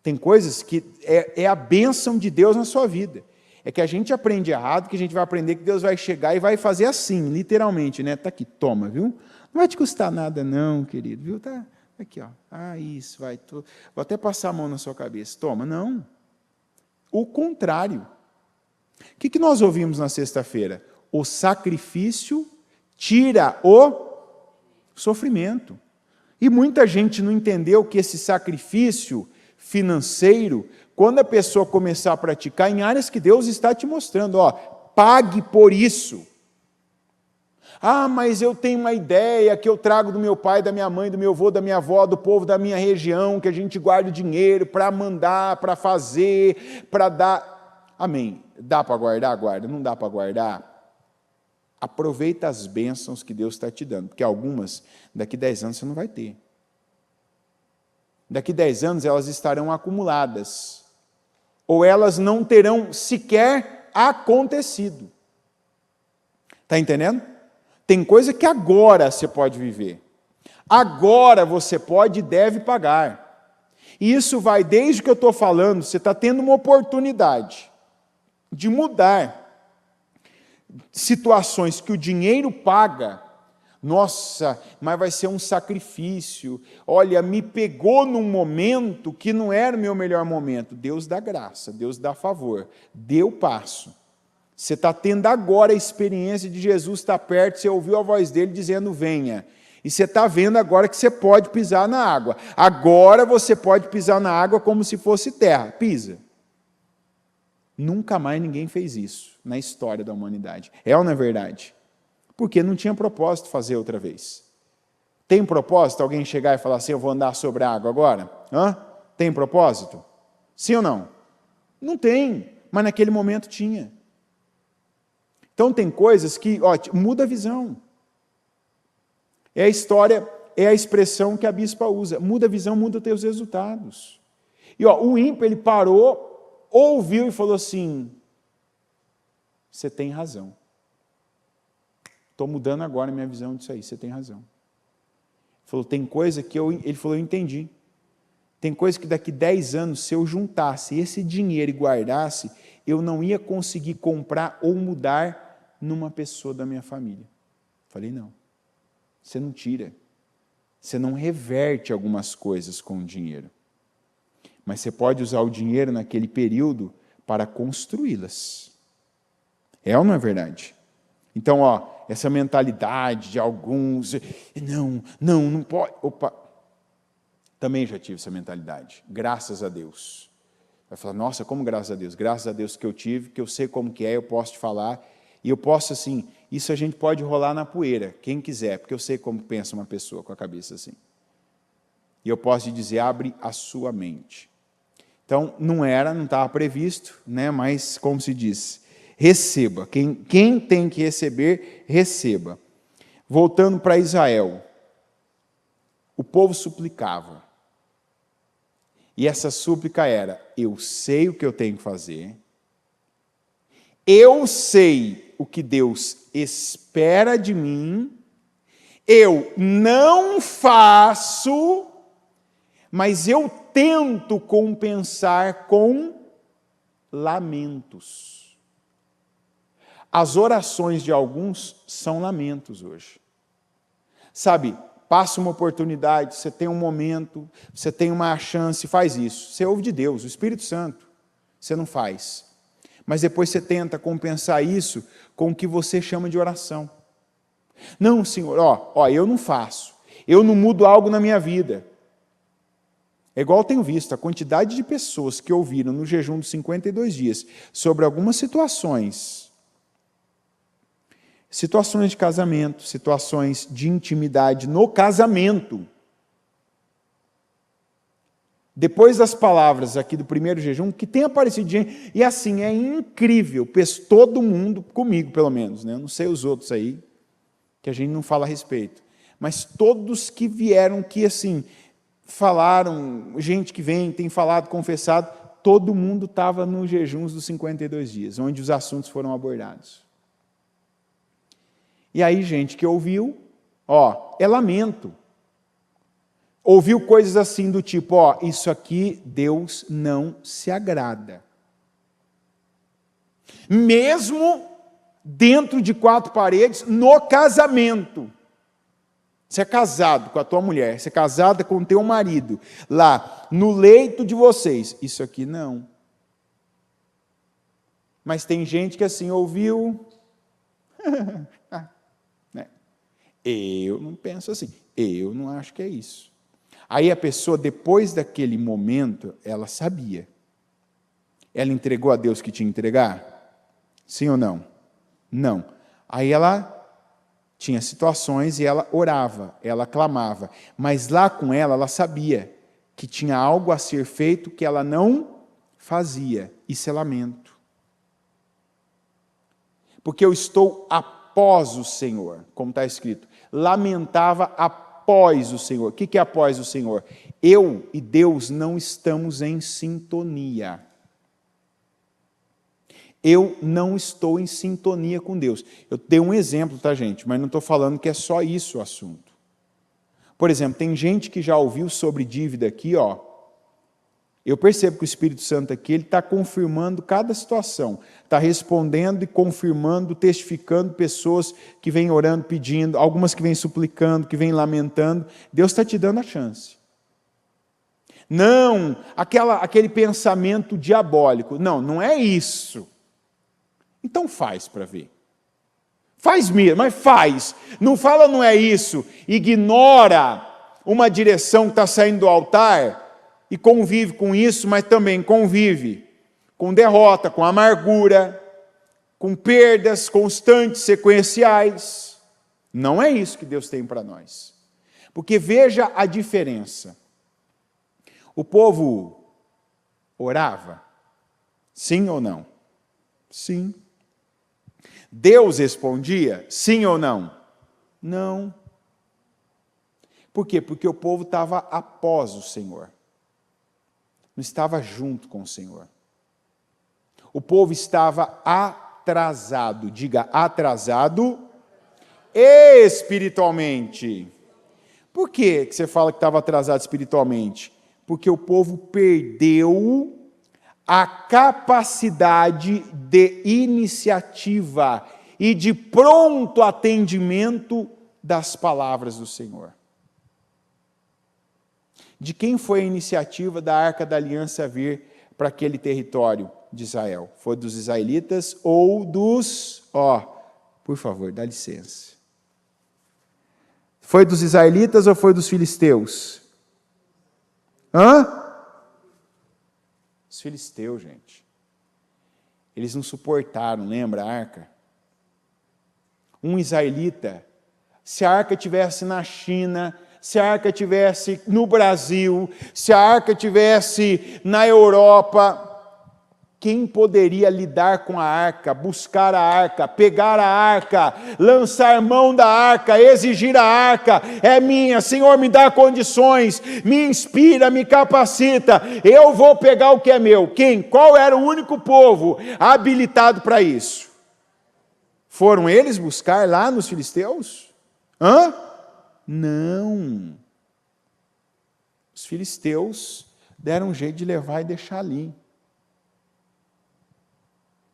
Tem coisas que é a bênção de Deus na sua vida. É que a gente aprende errado, que a gente vai aprender que Deus vai chegar e vai fazer assim, literalmente, né? Tá aqui, toma, viu? Não vai te custar nada não, querido, viu? Tá aqui, ó. Isso, vai. Vou até passar a mão na sua cabeça. Toma, não. O contrário. O que nós ouvimos na sexta-feira? O sacrifício tira o sofrimento. E muita gente não entendeu que esse sacrifício financeiro, quando a pessoa começar a praticar em áreas que Deus está te mostrando, pague por isso. Mas eu tenho uma ideia que eu trago do meu pai, da minha mãe, do meu avô, da minha avó, do povo da minha região, que a gente guarda o dinheiro para mandar, para fazer, para dar. Amém. Dá para guardar? Guarda. Não dá para guardar? Aproveita as bênçãos que Deus está te dando, porque algumas, daqui 10 anos você não vai ter. Daqui 10 anos elas estarão acumuladas, ou elas não terão sequer acontecido. Está entendendo? Tem coisa que agora você pode viver. Agora você pode e deve pagar. E isso vai desde que eu estou falando, você está tendo uma oportunidade de mudar situações que o dinheiro paga. Nossa, mas vai ser um sacrifício. Olha, me pegou num momento que não era o meu melhor momento. Deus dá graça, Deus dá favor, deu passo. Você está tendo agora a experiência de Jesus estar perto, você ouviu a voz dele dizendo, venha. E você está vendo agora que você pode pisar na água. Agora você pode pisar na água como se fosse terra. Pisa. Nunca mais ninguém fez isso na história da humanidade. É ou não é verdade? Porque não tinha propósito fazer outra vez. Tem propósito alguém chegar e falar assim, eu vou andar sobre a água agora? Tem propósito? Sim ou não? Não tem, mas naquele momento tinha. Então tem coisas que, muda a visão. É a história, é a expressão que a bispa usa. Muda a visão, muda os teus resultados. E o ímpio, ele parou, ouviu e falou assim, você tem razão. Estou mudando agora a minha visão disso aí, você tem razão. Ele falou, tem coisa que eu entendi. Tem coisa que daqui 10 anos, se eu juntasse esse dinheiro e guardasse, eu não ia conseguir comprar ou mudar numa pessoa da minha família. Falei, não. Você não tira. Você não reverte algumas coisas com o dinheiro. Mas você pode usar o dinheiro naquele período para construí-las. É ou não é verdade? Então, essa mentalidade de alguns, não pode. Opa, também já tive essa mentalidade, graças a Deus. Vai falar, nossa, como graças a Deus? Graças a Deus que eu tive, que eu sei como que é, eu posso te falar, e eu posso assim, isso a gente pode rolar na poeira, quem quiser, porque eu sei como pensa uma pessoa com a cabeça assim. E eu posso te dizer, abre a sua mente. Então, não estava previsto, né? Mas, como se diz, receba. Quem tem que receber, receba. Voltando para Israel, o povo suplicava. E essa súplica era, eu sei o que eu tenho que fazer, eu sei o que Deus espera de mim, eu não faço, mas eu tento compensar com lamentos. As orações de alguns são lamentos hoje. Sabe, passa uma oportunidade, você tem um momento, você tem uma chance, faz isso. Você ouve de Deus, o Espírito Santo, você não faz. Mas depois você tenta compensar isso com o que você chama de oração. Não, Senhor, eu não faço, eu não mudo algo na minha vida. É igual eu tenho visto, a quantidade de pessoas que ouviram no jejum dos 52 dias sobre algumas situações de casamento, situações de intimidade no casamento. Depois das palavras aqui do primeiro jejum, que tem aparecido gente, e assim, é incrível, todo mundo, comigo pelo menos, né? Eu não sei os outros aí, que a gente não fala a respeito, Mas todos que vieram, que assim, falaram, gente que vem, tem falado, confessado, todo mundo estava nos jejuns dos 52 dias, onde os assuntos foram abordados. E aí, gente que ouviu, é lamento. Ouviu coisas assim do tipo, isso aqui Deus não se agrada. Mesmo dentro de 4 paredes, no casamento. Você é casado com a tua mulher, você é casada com o teu marido, lá no leito de vocês, isso aqui não. Mas tem gente que assim ouviu, eu não penso assim, eu não acho que é isso. Aí a pessoa, depois daquele momento, ela sabia. Ela entregou a Deus que tinha que entregar? Sim ou não? Não. Aí ela tinha situações e ela orava, ela clamava. Mas lá com ela sabia que tinha algo a ser feito que ela não fazia. Isso é lamento. Porque eu estou após o Senhor, como está escrito. Lamentava após o Senhor. O que é após o Senhor? Eu e Deus não estamos em sintonia. Eu não estou em sintonia com Deus. Eu dei um exemplo, tá, gente? Mas não estou falando que é só isso o assunto. Por exemplo, tem gente que já ouviu sobre dívida aqui, Eu percebo que o Espírito Santo aqui, ele está confirmando cada situação. Está respondendo e confirmando, testificando pessoas que vêm orando, pedindo, algumas que vêm suplicando, que vêm lamentando. Deus está te dando a chance. Não, aquele pensamento diabólico. Não, não é isso. Então faz para ver. Faz mesmo, mas faz. Não fala não é isso. Ignora uma direção que está saindo do altar e convive com isso, mas também convive com derrota, com amargura, com perdas constantes, sequenciais. Não é isso que Deus tem para nós. Porque veja a diferença. O povo orava? Sim ou não? Sim. Deus respondia? Sim ou não? Não. Por quê? Porque o povo estava após o Senhor. Não estava junto com o Senhor. O povo estava atrasado. Diga, atrasado espiritualmente. Por que você fala que estava atrasado espiritualmente? Porque o povo perdeu a capacidade de iniciativa e de pronto atendimento das palavras do Senhor. De quem foi a iniciativa da Arca da Aliança vir para aquele território de Israel? Foi dos israelitas ou dos... por favor, dá licença. Foi dos israelitas ou foi dos filisteus? Os filisteus, gente. Eles não suportaram, lembra a arca? Um israelita, se a arca estivesse na China, se a arca estivesse no Brasil, se a arca estivesse na Europa, quem poderia lidar com a arca, buscar a arca, pegar a arca, lançar mão da arca, exigir a arca? É minha, Senhor, me dá condições, me inspira, me capacita, eu vou pegar o que é meu. Quem? Qual era o único povo habilitado para isso? Foram eles buscar lá nos filisteus? Não. Os filisteus deram um jeito de levar e deixar ali.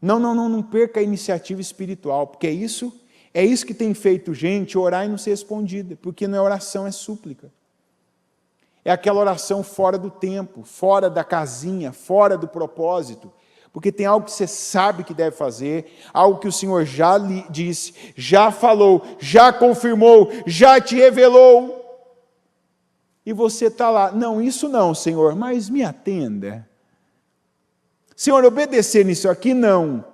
Não perca a iniciativa espiritual, porque é isso que tem feito gente orar e não ser respondida, porque não é oração, é súplica. É aquela oração fora do tempo, fora da casinha, fora do propósito, porque tem algo que você sabe que deve fazer, algo que o Senhor já lhe disse, já falou, já confirmou, já te revelou, e você está lá, não, isso não, Senhor, mas me atenda. Senhor, obedecer nisso aqui, não.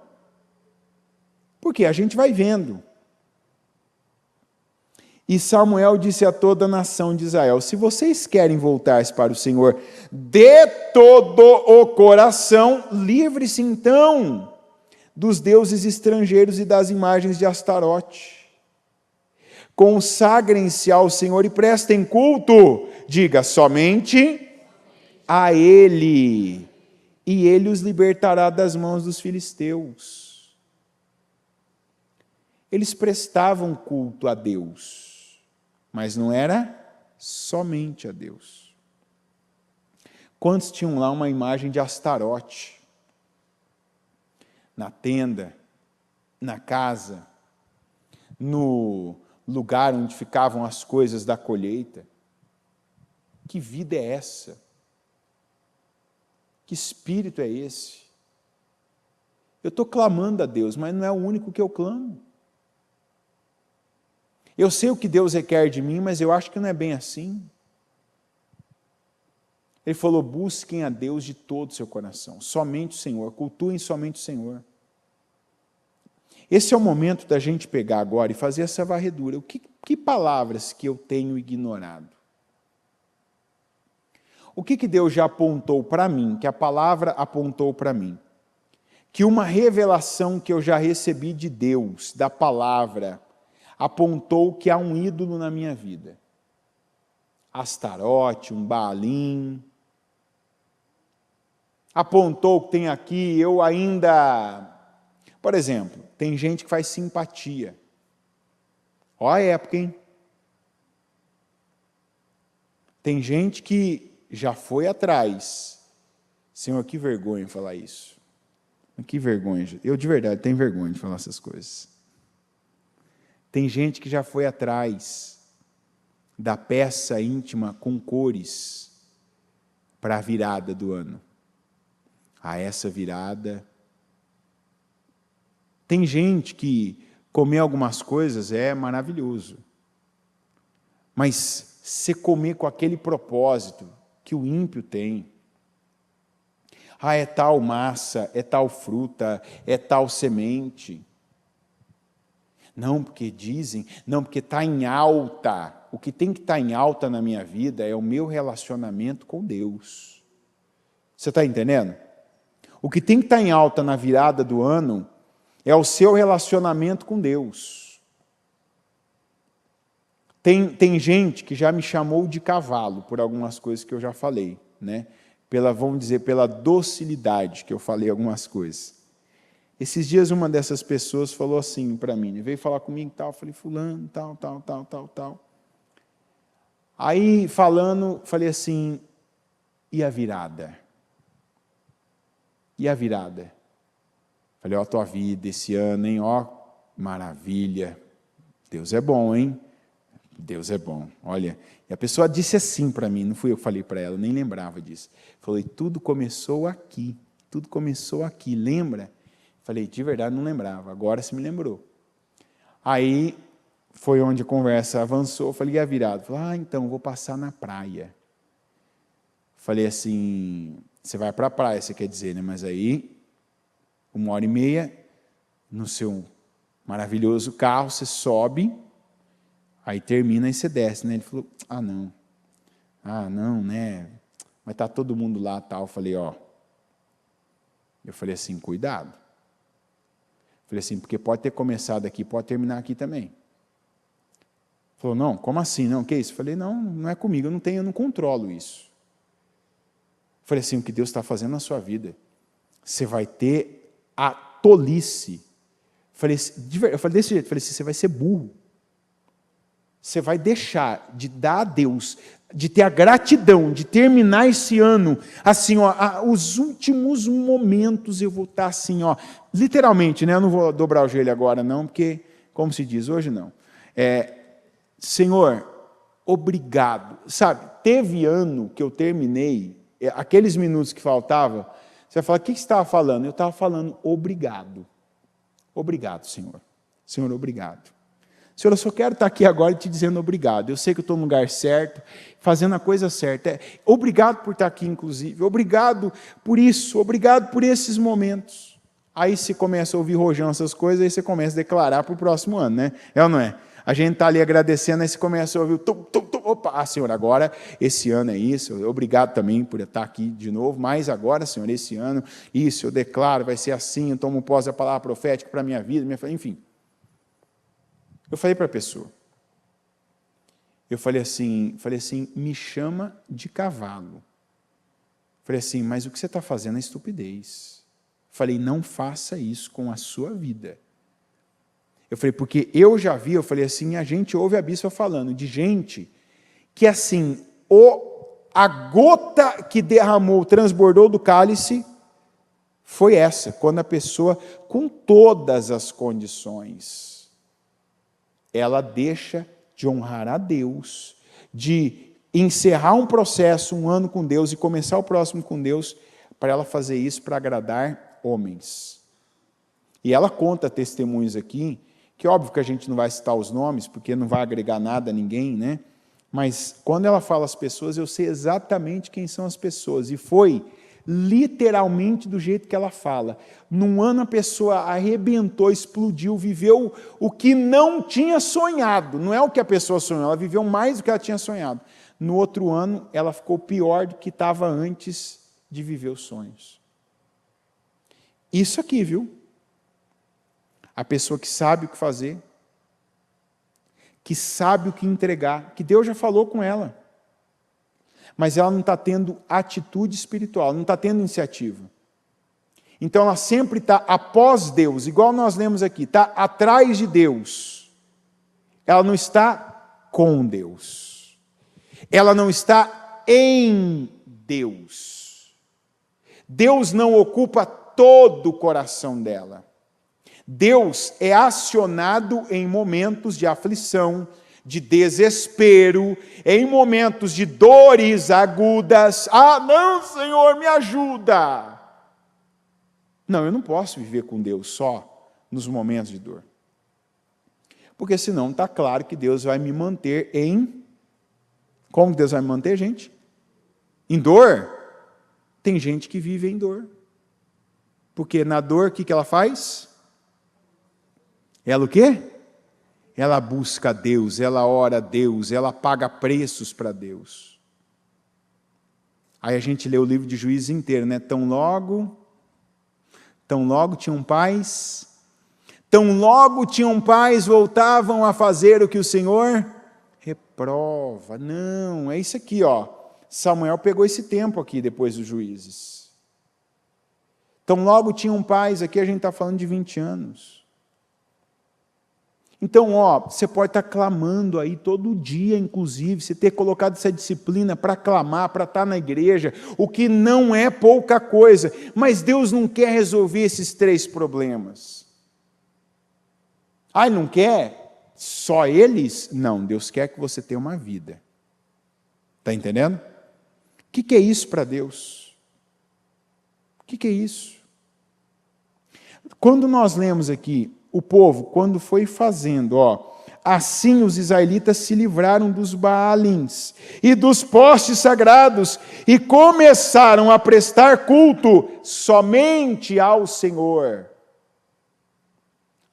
Porque a gente vai vendo. E Samuel disse a toda a nação de Israel, se vocês querem voltar-se para o Senhor de todo o coração, livre-se então dos deuses estrangeiros e das imagens de Astarote. Consagrem-se ao Senhor e prestem culto. Diga, somente a Ele. E Ele os libertará das mãos dos filisteus. Eles prestavam culto a Deus, mas não era somente a Deus. Quantos tinham lá uma imagem de Astarote? Na tenda, na casa, no lugar onde ficavam as coisas da colheita. Que vida é essa? Que espírito é esse? Eu estou clamando a Deus, mas não é o único que eu clamo. Eu sei o que Deus requer de mim, mas eu acho que não é bem assim. Ele falou, busquem a Deus de todo o seu coração, somente o Senhor, cultuem somente o Senhor. Esse é o momento da gente pegar agora e fazer essa varredura. Que palavras que eu tenho ignorado? O que Deus já apontou para mim, que a palavra apontou para mim? Que uma revelação que eu já recebi de Deus, da palavra, apontou que há um ídolo na minha vida. Astarote, um Baalim. Apontou que tem aqui, eu ainda... Por exemplo, tem gente que faz simpatia. Olha a época, hein? Tem gente que já foi atrás. Senhor, que vergonha falar isso. Que vergonha. Eu, de verdade, tenho vergonha de falar essas coisas. Tem gente que já foi atrás da peça íntima com cores para a virada do ano. Essa virada... Tem gente que comer algumas coisas é maravilhoso, mas se comer com aquele propósito que o ímpio tem, é tal massa, é tal fruta, é tal semente, não porque dizem, não porque está em alta, o que tem que estar em alta na minha vida é o meu relacionamento com Deus. Você está entendendo? O que tem que estar em alta na virada do ano é o seu relacionamento com Deus. Tem gente que já me chamou de cavalo por algumas coisas que eu já falei, né? Vamos dizer, pela docilidade que eu falei algumas coisas. Esses dias uma dessas pessoas falou assim para mim, veio falar comigo e tal, eu falei, fulano, tal. Aí, falando, falei assim, e a virada? E a virada? Falei, ó, a tua vida esse ano, hein? Ó, maravilha. Deus é bom, hein? Deus é bom. Olha, e a pessoa disse assim para mim, não fui eu que falei para ela, nem lembrava disso. Falei, tudo começou aqui, lembra? Falei, de verdade não lembrava, agora se me lembrou. Aí, foi onde a conversa avançou, falei, e a virada? Falei, então, vou passar na praia. Falei assim, você vai para a praia, você quer dizer, né? Mas aí... 1h30, no seu maravilhoso carro, você sobe, aí termina e você desce, né? Ele falou, não, né? Mas está todo mundo lá, tal. Eu falei assim, cuidado. Falei assim, porque pode ter começado aqui, pode terminar aqui também. Ele falou, não, como assim? Não, que isso? Eu falei, não é comigo, eu não controlo isso. Eu falei assim, o que Deus está fazendo na sua vida, você vai ter a tolice. Eu falei desse jeito, você vai ser burro. Você vai deixar de dar a Deus, de ter a gratidão, de terminar esse ano, assim, ó, os últimos momentos eu vou estar assim, ó, literalmente, né? Eu não vou dobrar o joelho agora, não, porque, como se diz, hoje não. Senhor, obrigado. Sabe, teve ano que eu terminei, aqueles minutos que faltavam, você vai falar, o que você estava falando? Eu estava falando, obrigado. Obrigado, Senhor. Senhor, obrigado. Senhor, eu só quero estar aqui agora te dizendo obrigado. Eu sei que eu estou no lugar certo, fazendo a coisa certa. Obrigado por estar aqui, inclusive. Obrigado por isso. Obrigado por esses momentos. Aí você começa a ouvir rojão essas coisas, aí você começa a declarar para o próximo ano, né? É ou não é? A gente está ali agradecendo, aí você começa a ouvir, opa, Senhor, agora, esse ano é isso, obrigado também por estar aqui de novo, mas agora, Senhor, esse ano, isso, eu declaro, vai ser assim, eu tomo posse da palavra profética para a minha vida, enfim. Eu falei para a pessoa, Eu falei assim, me chama de cavalo. Falei assim, mas o que você está fazendo é estupidez. Falei, não faça isso com a sua vida. Eu falei, porque eu já vi, eu falei assim, a gente ouve a bispa falando de gente que assim, a gota que derramou, transbordou do cálice, foi essa, quando a pessoa, com todas as condições, ela deixa de honrar a Deus, de encerrar um processo, um ano com Deus, e começar o próximo com Deus, para ela fazer isso para agradar homens. E ela conta testemunhos aqui, que óbvio que a gente não vai citar os nomes, porque não vai agregar nada a ninguém, né? Mas quando ela fala as pessoas, eu sei exatamente quem são as pessoas, e foi literalmente do jeito que ela fala. Num ano a pessoa arrebentou, explodiu, viveu o que não tinha sonhado. Não é o que a pessoa sonhou, ela viveu mais do que ela tinha sonhado. No outro ano, ela ficou pior do que estava antes de viver os sonhos. Isso aqui, viu? A pessoa que sabe o que fazer, que sabe o que entregar, que Deus já falou com ela. Mas ela não está tendo atitude espiritual, não está tendo iniciativa. Então ela sempre está após Deus, igual nós lemos aqui, está atrás de Deus. Ela não está com Deus. Ela não está em Deus. Deus não ocupa todo o coração dela. Deus é acionado em momentos de aflição, de desespero, em momentos de dores agudas. Ah, não, Senhor, me ajuda! Não, eu não posso viver com Deus só nos momentos de dor. Porque senão está claro que Deus vai me manter em... Como Deus vai me manter, gente? Em dor? Tem gente que vive em dor. Porque na dor, o que ela faz? Ela o quê? Ela busca Deus, ela ora a Deus, ela paga preços para Deus. Aí a gente lê o livro de Juízes inteiro, né? Tão logo tinham paz, voltavam a fazer o que o Senhor reprova. Não, é isso aqui, ó. Samuel pegou esse tempo aqui depois dos Juízes. Tão logo tinham paz, aqui a gente está falando de 20 anos. Então, você pode estar clamando aí todo dia, inclusive, você ter colocado essa disciplina para clamar, para estar na igreja, o que não é pouca coisa, mas Deus não quer resolver esses 3 problemas. Ele não quer só eles? Não, Deus quer que você tenha uma vida. Está entendendo? O que é isso para Deus? O que é isso? Quando nós lemos aqui, o povo, quando foi fazendo, assim os israelitas se livraram dos Baalins e dos postes sagrados e começaram a prestar culto somente ao Senhor.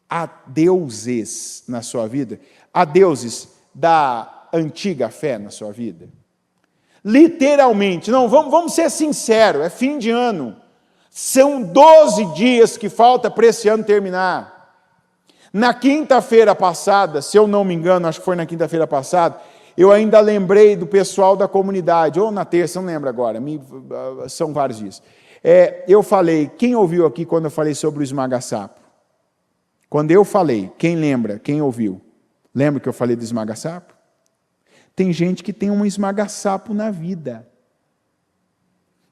Há deuses na sua vida? Há deuses da antiga fé na sua vida? Literalmente, não, vamos ser sinceros, é fim de ano. São 12 dias que falta para esse ano terminar. Na quinta-feira passada, se eu não me engano, acho que foi na quinta-feira passada, eu ainda lembrei do pessoal da comunidade, ou na terça, não lembro agora, são vários dias. Eu falei, quem ouviu aqui quando eu falei sobre o esmaga-sapo? Quando eu falei, quem lembra, quem ouviu? Lembra que eu falei do esmaga-sapo? Tem gente que tem um esmaga-sapo na vida.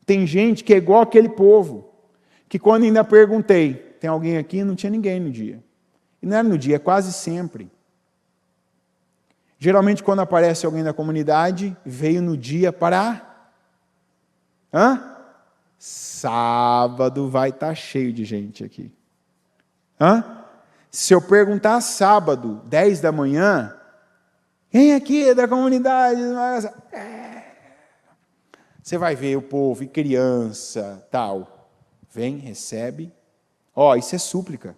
Tem gente que é igual aquele povo, que quando ainda perguntei, tem alguém aqui? Não tinha ninguém no dia. E não era no dia, é quase sempre. Geralmente, quando aparece alguém da comunidade, veio no dia para... Sábado vai estar cheio de gente aqui. Se eu perguntar sábado, 10 da manhã, quem aqui é da comunidade? Você vai ver o povo e criança, tal. Vem, recebe. Isso é súplica.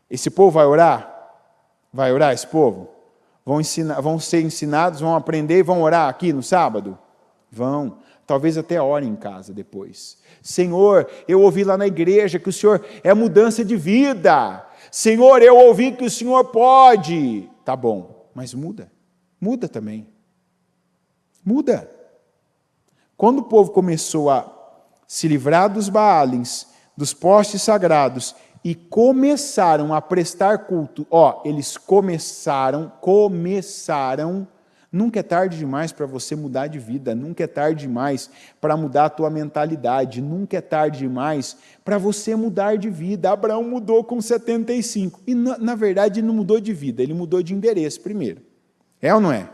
Esse povo vai orar? Vai orar esse povo? Vão ser ensinados, vão aprender e vão orar aqui no sábado? Vão. Talvez até orem em casa depois. Senhor, eu ouvi lá na igreja que o Senhor é mudança de vida. Senhor, eu ouvi que o Senhor pode. Tá bom, mas muda. muda também. Muda. Quando o povo começou a se livrar dos Baalins, dos postes sagrados, e começaram a prestar culto, eles começaram, nunca é tarde demais para você mudar de vida, nunca é tarde demais para mudar a tua mentalidade, nunca é tarde demais para você mudar de vida. Abraão mudou com 75, e na verdade ele não mudou de vida, ele mudou de endereço primeiro. É ou não é?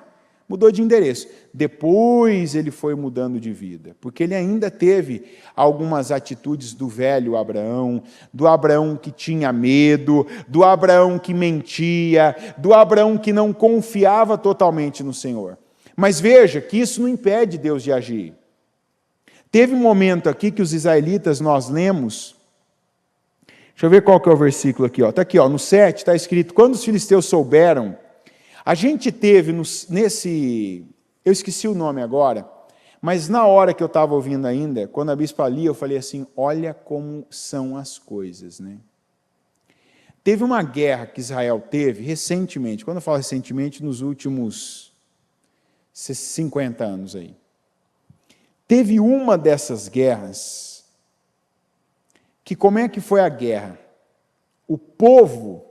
Mudou de endereço. Depois ele foi mudando de vida, porque ele ainda teve algumas atitudes do velho Abraão, do Abraão que tinha medo, do Abraão que mentia, do Abraão que não confiava totalmente no Senhor. Mas veja que isso não impede Deus de agir. Teve um momento aqui que os israelitas, nós lemos, deixa eu ver qual que é o versículo aqui, está aqui, no 7, está escrito, quando os filisteus souberam. A gente teve eu esqueci o nome agora, mas na hora que eu estava ouvindo ainda, quando a bispa lia, eu falei assim, olha como são as coisas, né? Teve uma guerra que Israel teve recentemente, quando eu falo recentemente, nos últimos 50 anos aí. Teve uma dessas guerras, que como é que foi a guerra? O povo,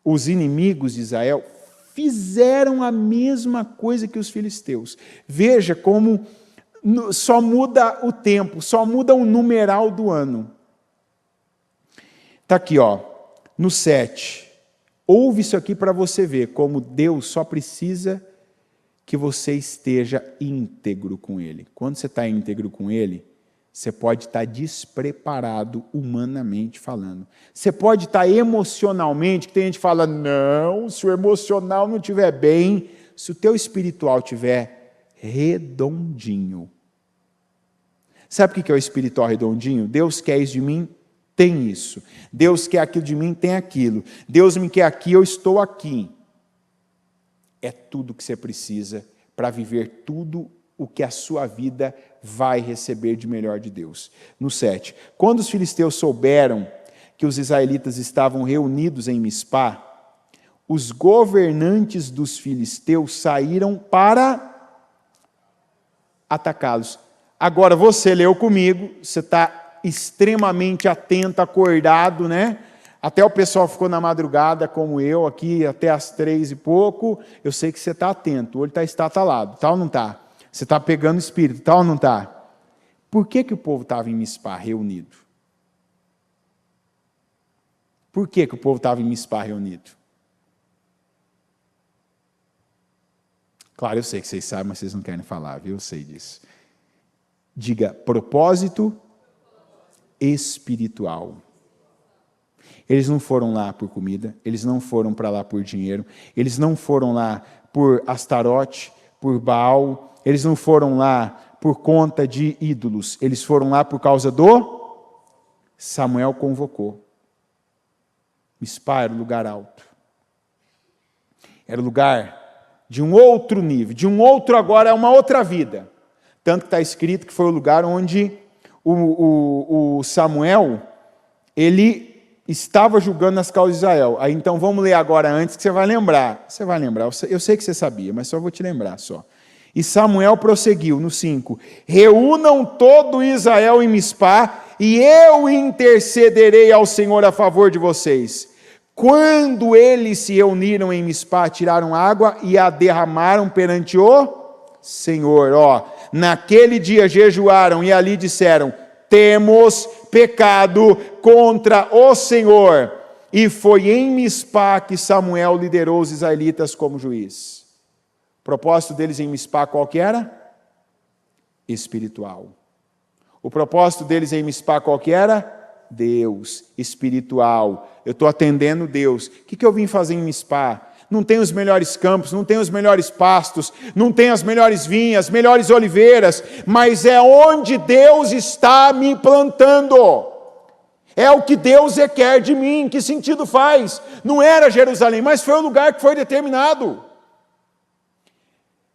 os inimigos de Israel, fizeram a mesma coisa que os filisteus. Veja como só muda o tempo, só muda o numeral do ano. Está aqui, no 7. Ouve isso aqui para você ver como Deus só precisa que você esteja íntegro com Ele. Quando você está íntegro com Ele, você pode estar despreparado humanamente falando. Você pode estar emocionalmente, que tem gente que fala, não, se o emocional não estiver bem, se o teu espiritual estiver redondinho. Sabe o que é o espiritual redondinho? Deus quer isso de mim, tem isso. Deus quer aquilo de mim, tem aquilo. Deus me quer aqui, eu estou aqui. É tudo que você precisa para viver tudo o que a sua vida vai receber de melhor de Deus. No 7. Quando os filisteus souberam que os israelitas estavam reunidos em Mispá, os governantes dos filisteus saíram para atacá-los. Agora você leu comigo, você está extremamente atento, acordado, né? Até o pessoal ficou na madrugada, como eu, aqui até as 3 e pouco. Eu sei que você está atento, o olho está estatalado, tá ou não está? Você está pegando o espírito, tá ou não está? Por que o povo estava em Mispá reunido? Por que o povo estava em Mispá reunido? Claro, eu sei que vocês sabem, mas vocês não querem falar, viu? Eu sei disso. Diga, propósito espiritual. Eles não foram lá por comida, eles não foram para lá por dinheiro, eles não foram lá por Astarote, por Baal, eles não foram lá por conta de ídolos, eles foram lá por causa do Samuel convocou. Mispá era o lugar alto. Era o lugar de um outro nível, de um outro agora, é uma outra vida. Tanto que está escrito que foi o lugar onde o Samuel, ele estava julgando as causas de Israel. Aí então vamos ler agora antes, que você vai lembrar. Você vai lembrar, eu sei que você sabia, mas só vou te lembrar só. E Samuel prosseguiu, no 5, reúnam todo Israel em Mispá, e eu intercederei ao Senhor a favor de vocês. Quando eles se reuniram em Mispá, tiraram água e a derramaram perante o Senhor. Naquele dia jejuaram e ali disseram, temos pecado contra o Senhor. E foi em Mispá que Samuel liderou os israelitas como juiz. O propósito deles em Mispá qual que era? Espiritual. O propósito deles em Mispá qual que era? Deus, espiritual. Eu estou atendendo Deus. O que eu vim fazer em Mispá? Não tem os melhores campos, não tem os melhores pastos, não tem as melhores vinhas, melhores oliveiras, mas é onde Deus está me plantando. É o que Deus requer de mim. Que sentido faz? Não era Jerusalém, mas foi o lugar que foi determinado.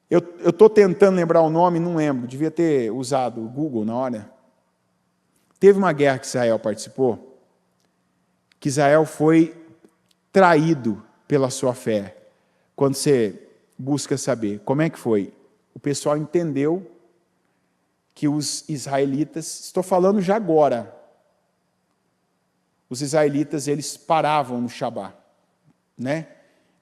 Eu estou tentando lembrar o nome, não lembro, devia ter usado o Google na hora. Teve uma guerra que Israel participou, que Israel foi traído pela sua fé. Quando você busca saber como é que foi. O pessoal entendeu que os israelitas, estou falando já agora, os israelitas, eles paravam no Shabá, né?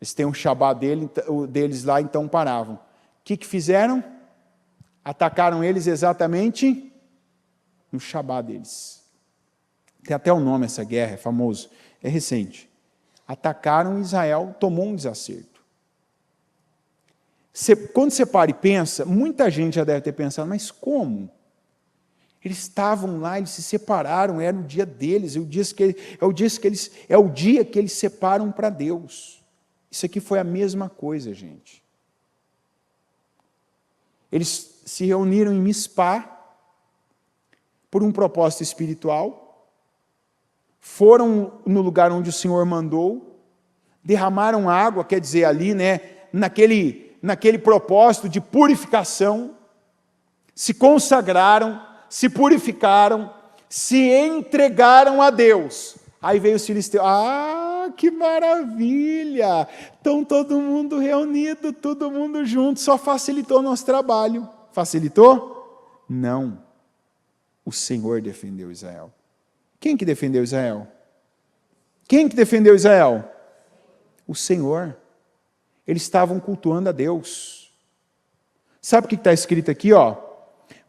Eles têm um Shabá deles lá, então paravam. O que fizeram? Atacaram eles exatamente no Shabá deles. Tem até o nome essa guerra, é famoso, é recente. Atacaram Israel, tomou um desacerto. Quando você para e pensa, muita gente já deve ter pensado, mas como? Eles estavam lá, eles se separaram, era o dia deles, é o dia que eles separam para Deus. Isso aqui foi a mesma coisa, gente. Eles se reuniram em Mispá por um propósito espiritual, foram no lugar onde o Senhor mandou, derramaram água, quer dizer, ali, né, naquele propósito de purificação, se consagraram, se purificaram, se entregaram a Deus. Aí veio os filisteus, que maravilha! Estão todo mundo reunido, todo mundo junto, só facilitou o nosso trabalho. Facilitou? Não. O Senhor defendeu Israel. Quem que defendeu Israel? Quem que defendeu Israel? O Senhor. Eles estavam cultuando a Deus. Sabe o que está escrito aqui, ó?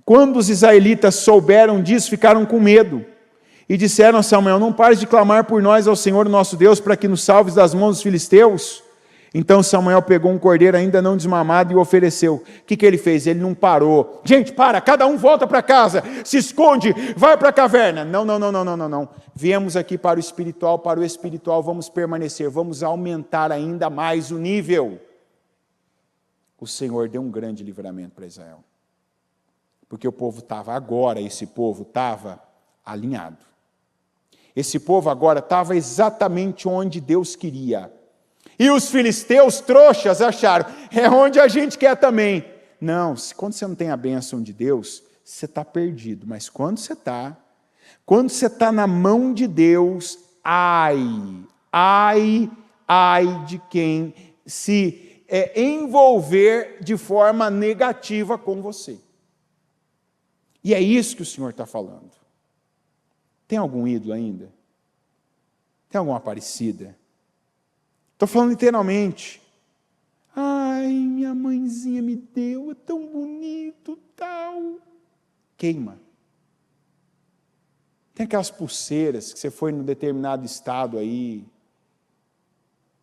Quando os israelitas souberam disso, ficaram com medo. E disseram a Samuel, não pares de clamar por nós ao Senhor nosso Deus, para que nos salves das mãos dos filisteus. Então Samuel pegou um cordeiro ainda não desmamado e o ofereceu. O que ele fez? Ele não parou. Gente, cada um volta para casa, se esconde, vai para a caverna. Não. Viemos aqui para o espiritual vamos permanecer, vamos aumentar ainda mais o nível. O Senhor deu um grande livramento para Israel. Porque esse povo estava alinhado. Esse povo agora estava exatamente onde Deus queria. E os filisteus trouxas acharam, é onde a gente quer também. Não, quando você não tem a bênção de Deus, você está perdido. Mas quando você está na mão de Deus, ai de quem se envolver de forma negativa com você. E é isso que o Senhor está falando. Tem algum ídolo ainda? Tem alguma parecida? Estou falando literalmente. Ai, minha mãezinha me deu, é tão bonito, tal. Queima. Tem aquelas pulseiras que você foi num determinado estado aí,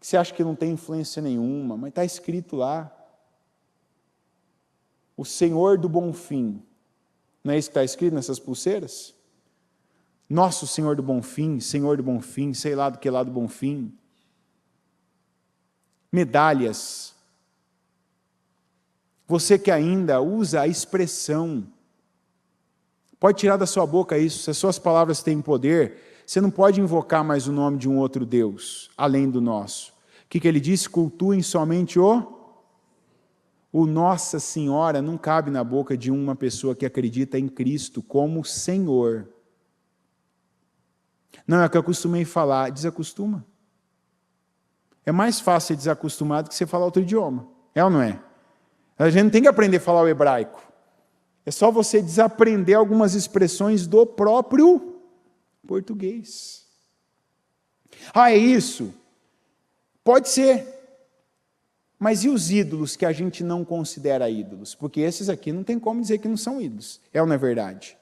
que você acha que não tem influência nenhuma, mas está escrito lá. O Senhor do Bonfim. Não é isso que está escrito nessas pulseiras? Nosso Senhor do Bonfim, sei lá do que lá do Bonfim. Medalhas. Você que ainda usa a expressão, pode tirar da sua boca isso, se as suas palavras têm poder, você não pode invocar mais o nome de um outro Deus, além do nosso. O que ele disse? Cultuem somente o Nossa Senhora não cabe na boca de uma pessoa que acredita em Cristo como Senhor. Não, é o que eu costumei falar, desacostuma. É mais fácil ser desacostumado que você falar outro idioma. É ou não é? A gente não tem que aprender a falar o hebraico. É só você desaprender algumas expressões do próprio português. É isso? Pode ser. Mas e os ídolos que a gente não considera ídolos? Porque esses aqui não tem como dizer que não são ídolos. É ou não é verdade?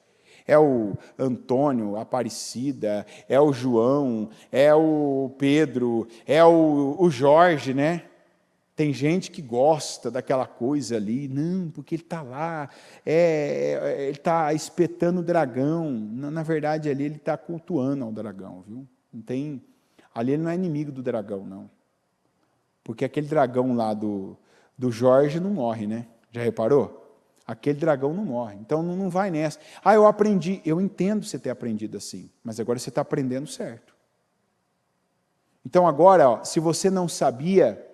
É o Antônio, a Aparecida, é o João, é o Pedro, é o Jorge, né? Tem gente que gosta daquela coisa ali, não, porque ele está lá, ele está espetando o dragão. Na verdade, ali ele está cultuando ao dragão, viu? Ali ele não é inimigo do dragão, não. Porque aquele dragão lá do Jorge não morre, né? Já reparou? Aquele dragão não morre. Então não vai nessa. Eu aprendi. Eu entendo você ter aprendido assim, mas agora você está aprendendo certo. Então agora, se você não sabia,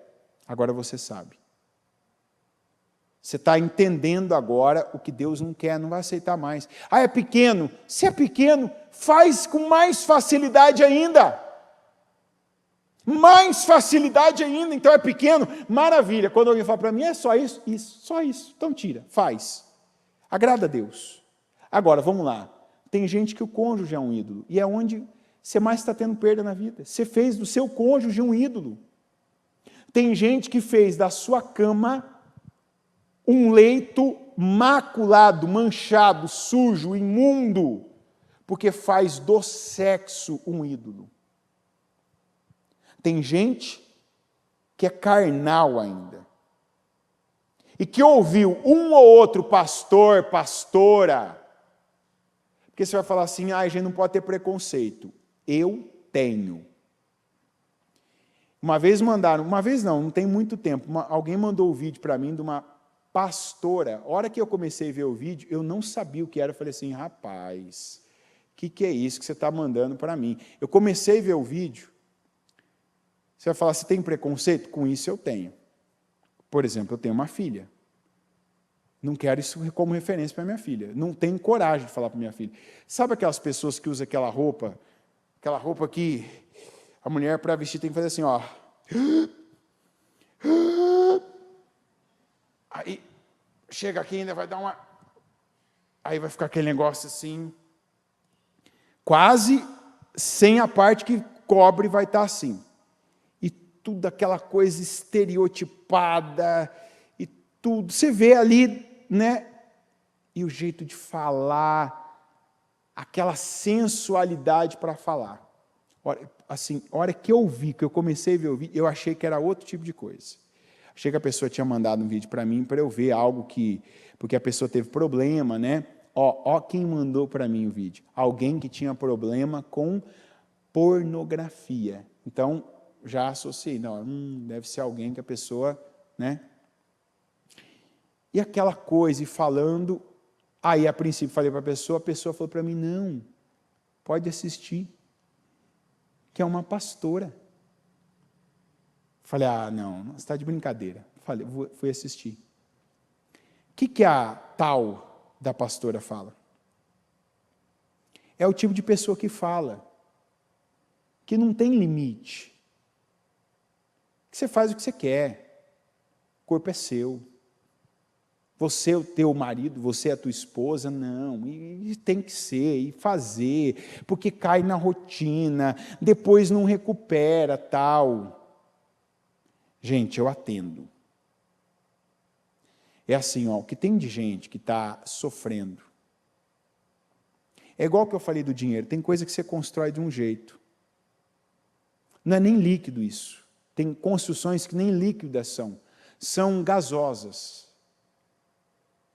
agora você sabe. Você está entendendo agora o que Deus não quer, não vai aceitar mais. É pequeno. Se é pequeno, faz com mais facilidade ainda. Mais facilidade ainda, então é pequeno, maravilha. Quando alguém fala para mim, é só isso, só isso. Então tira, faz. Agrada a Deus. Agora, vamos lá. Tem gente que o cônjuge é um ídolo, e é onde você mais está tendo perda na vida. Você fez do seu cônjuge um ídolo. Tem gente que fez da sua cama um leito maculado, manchado, sujo, imundo, porque faz do sexo um ídolo. Tem gente que é carnal ainda, e que ouviu um ou outro pastor, pastora, porque você vai falar assim, a gente não pode ter preconceito. Eu tenho. Uma vez não tem muito tempo, alguém mandou o vídeo para mim de uma pastora. A hora que eu comecei a ver o vídeo, eu não sabia o que era. Eu falei assim, rapaz, o que é isso que você está mandando para mim? Eu comecei a ver o vídeo. Você vai falar, você tem preconceito? Com isso eu tenho. Por exemplo, eu tenho uma filha. Não quero isso como referência para minha filha. Não tenho coragem de falar para minha filha. Sabe aquelas pessoas que usam aquela roupa que a mulher para vestir tem que fazer assim, ó. Aí chega aqui ainda vai dar uma... Aí vai ficar aquele negócio assim, quase sem a parte que cobre vai estar assim. E tudo aquela coisa estereotipada, e tudo. Você vê ali, né? E o jeito de falar, aquela sensualidade para falar. Assim, a hora que eu comecei a ver o vídeo, eu achei que era outro tipo de coisa. Achei que a pessoa tinha mandado um vídeo para mim, para eu ver algo que... Porque a pessoa teve problema, né? Ó quem mandou para mim o vídeo. Alguém que tinha problema com pornografia. Então, já associei. Não, deve ser alguém que a pessoa, né? E aquela coisa, e falando... Aí, a princípio, falei para a pessoa falou para mim, não, pode assistir. Que é uma pastora. Falei, não, você está de brincadeira. Falei, fui assistir. O que a tal da pastora fala? É o tipo de pessoa que fala, que não tem limite, que você faz o que você quer, o corpo é seu. Você é o teu marido, você é a tua esposa, não, e tem que ser, e fazer, porque cai na rotina, depois não recupera, tal. Gente, eu atendo. É assim, o que tem de gente que está sofrendo. É igual que eu falei do dinheiro, tem coisa que você constrói de um jeito. Não é nem líquido isso. Tem construções que nem líquidas são gasosas.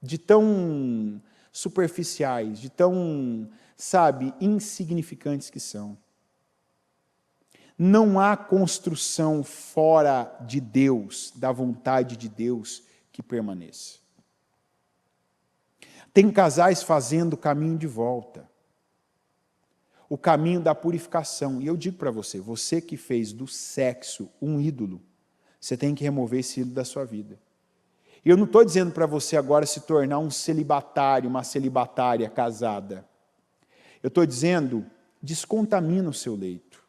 De tão superficiais, de tão, insignificantes que são. Não há construção fora de Deus, da vontade de Deus, que permaneça. Tem casais fazendo o caminho de volta, o caminho da purificação. E eu digo para você que fez do sexo um ídolo, você tem que remover esse ídolo da sua vida. E eu não estou dizendo para você agora se tornar um celibatário, uma celibatária casada. Eu estou dizendo, descontamina o seu leito.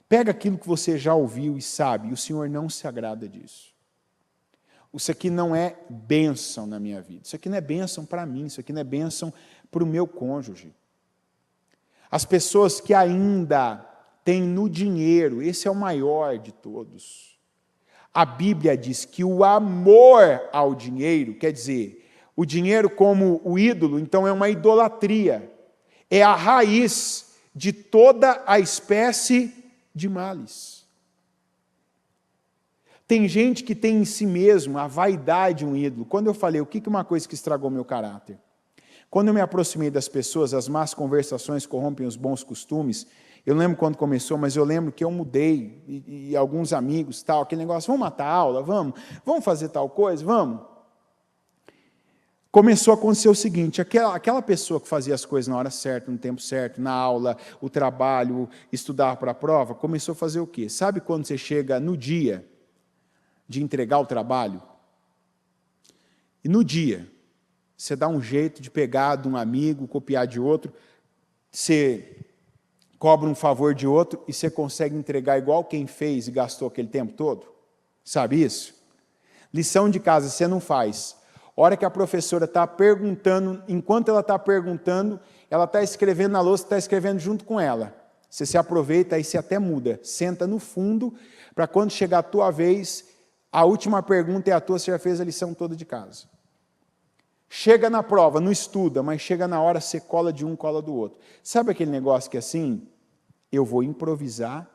Pega aquilo que você já ouviu e sabe, e o Senhor não se agrada disso. Isso aqui não é bênção na minha vida. Isso aqui não é bênção para mim, isso aqui não é bênção para o meu cônjuge. As pessoas que ainda têm no dinheiro, esse é o maior de todos. A Bíblia diz que o amor ao dinheiro, quer dizer, o dinheiro como o ídolo, então é uma idolatria. É a raiz de toda a espécie de males. Tem gente que tem em si mesmo a vaidade um ídolo. Quando eu falei, o que é uma coisa que estragou meu caráter? Quando eu me aproximei das pessoas, as más conversações corrompem os bons costumes. Eu lembro quando começou, mas eu lembro que eu mudei, e alguns amigos, tal, aquele negócio, vamos matar a aula, vamos fazer tal coisa, vamos. Começou a acontecer o seguinte, aquela pessoa que fazia as coisas na hora certa, no tempo certo, na aula, o trabalho, estudar para a prova, começou a fazer o quê? Sabe quando você chega no dia de entregar o trabalho? E no dia, você dá um jeito de pegar de um amigo, copiar de outro, você cobra um favor de outro e você consegue entregar igual quem fez e gastou aquele tempo todo? Sabe isso? Lição de casa você não faz. A hora que a professora está perguntando, enquanto ela está perguntando, ela está escrevendo na louça, está escrevendo junto com ela. Você se aproveita, aí você até muda. Senta no fundo, para quando chegar a tua vez, a última pergunta é a tua, você já fez a lição toda de casa. Chega na prova, não estuda, mas chega na hora, você cola de um, cola do outro. Sabe aquele negócio que assim, eu vou improvisar,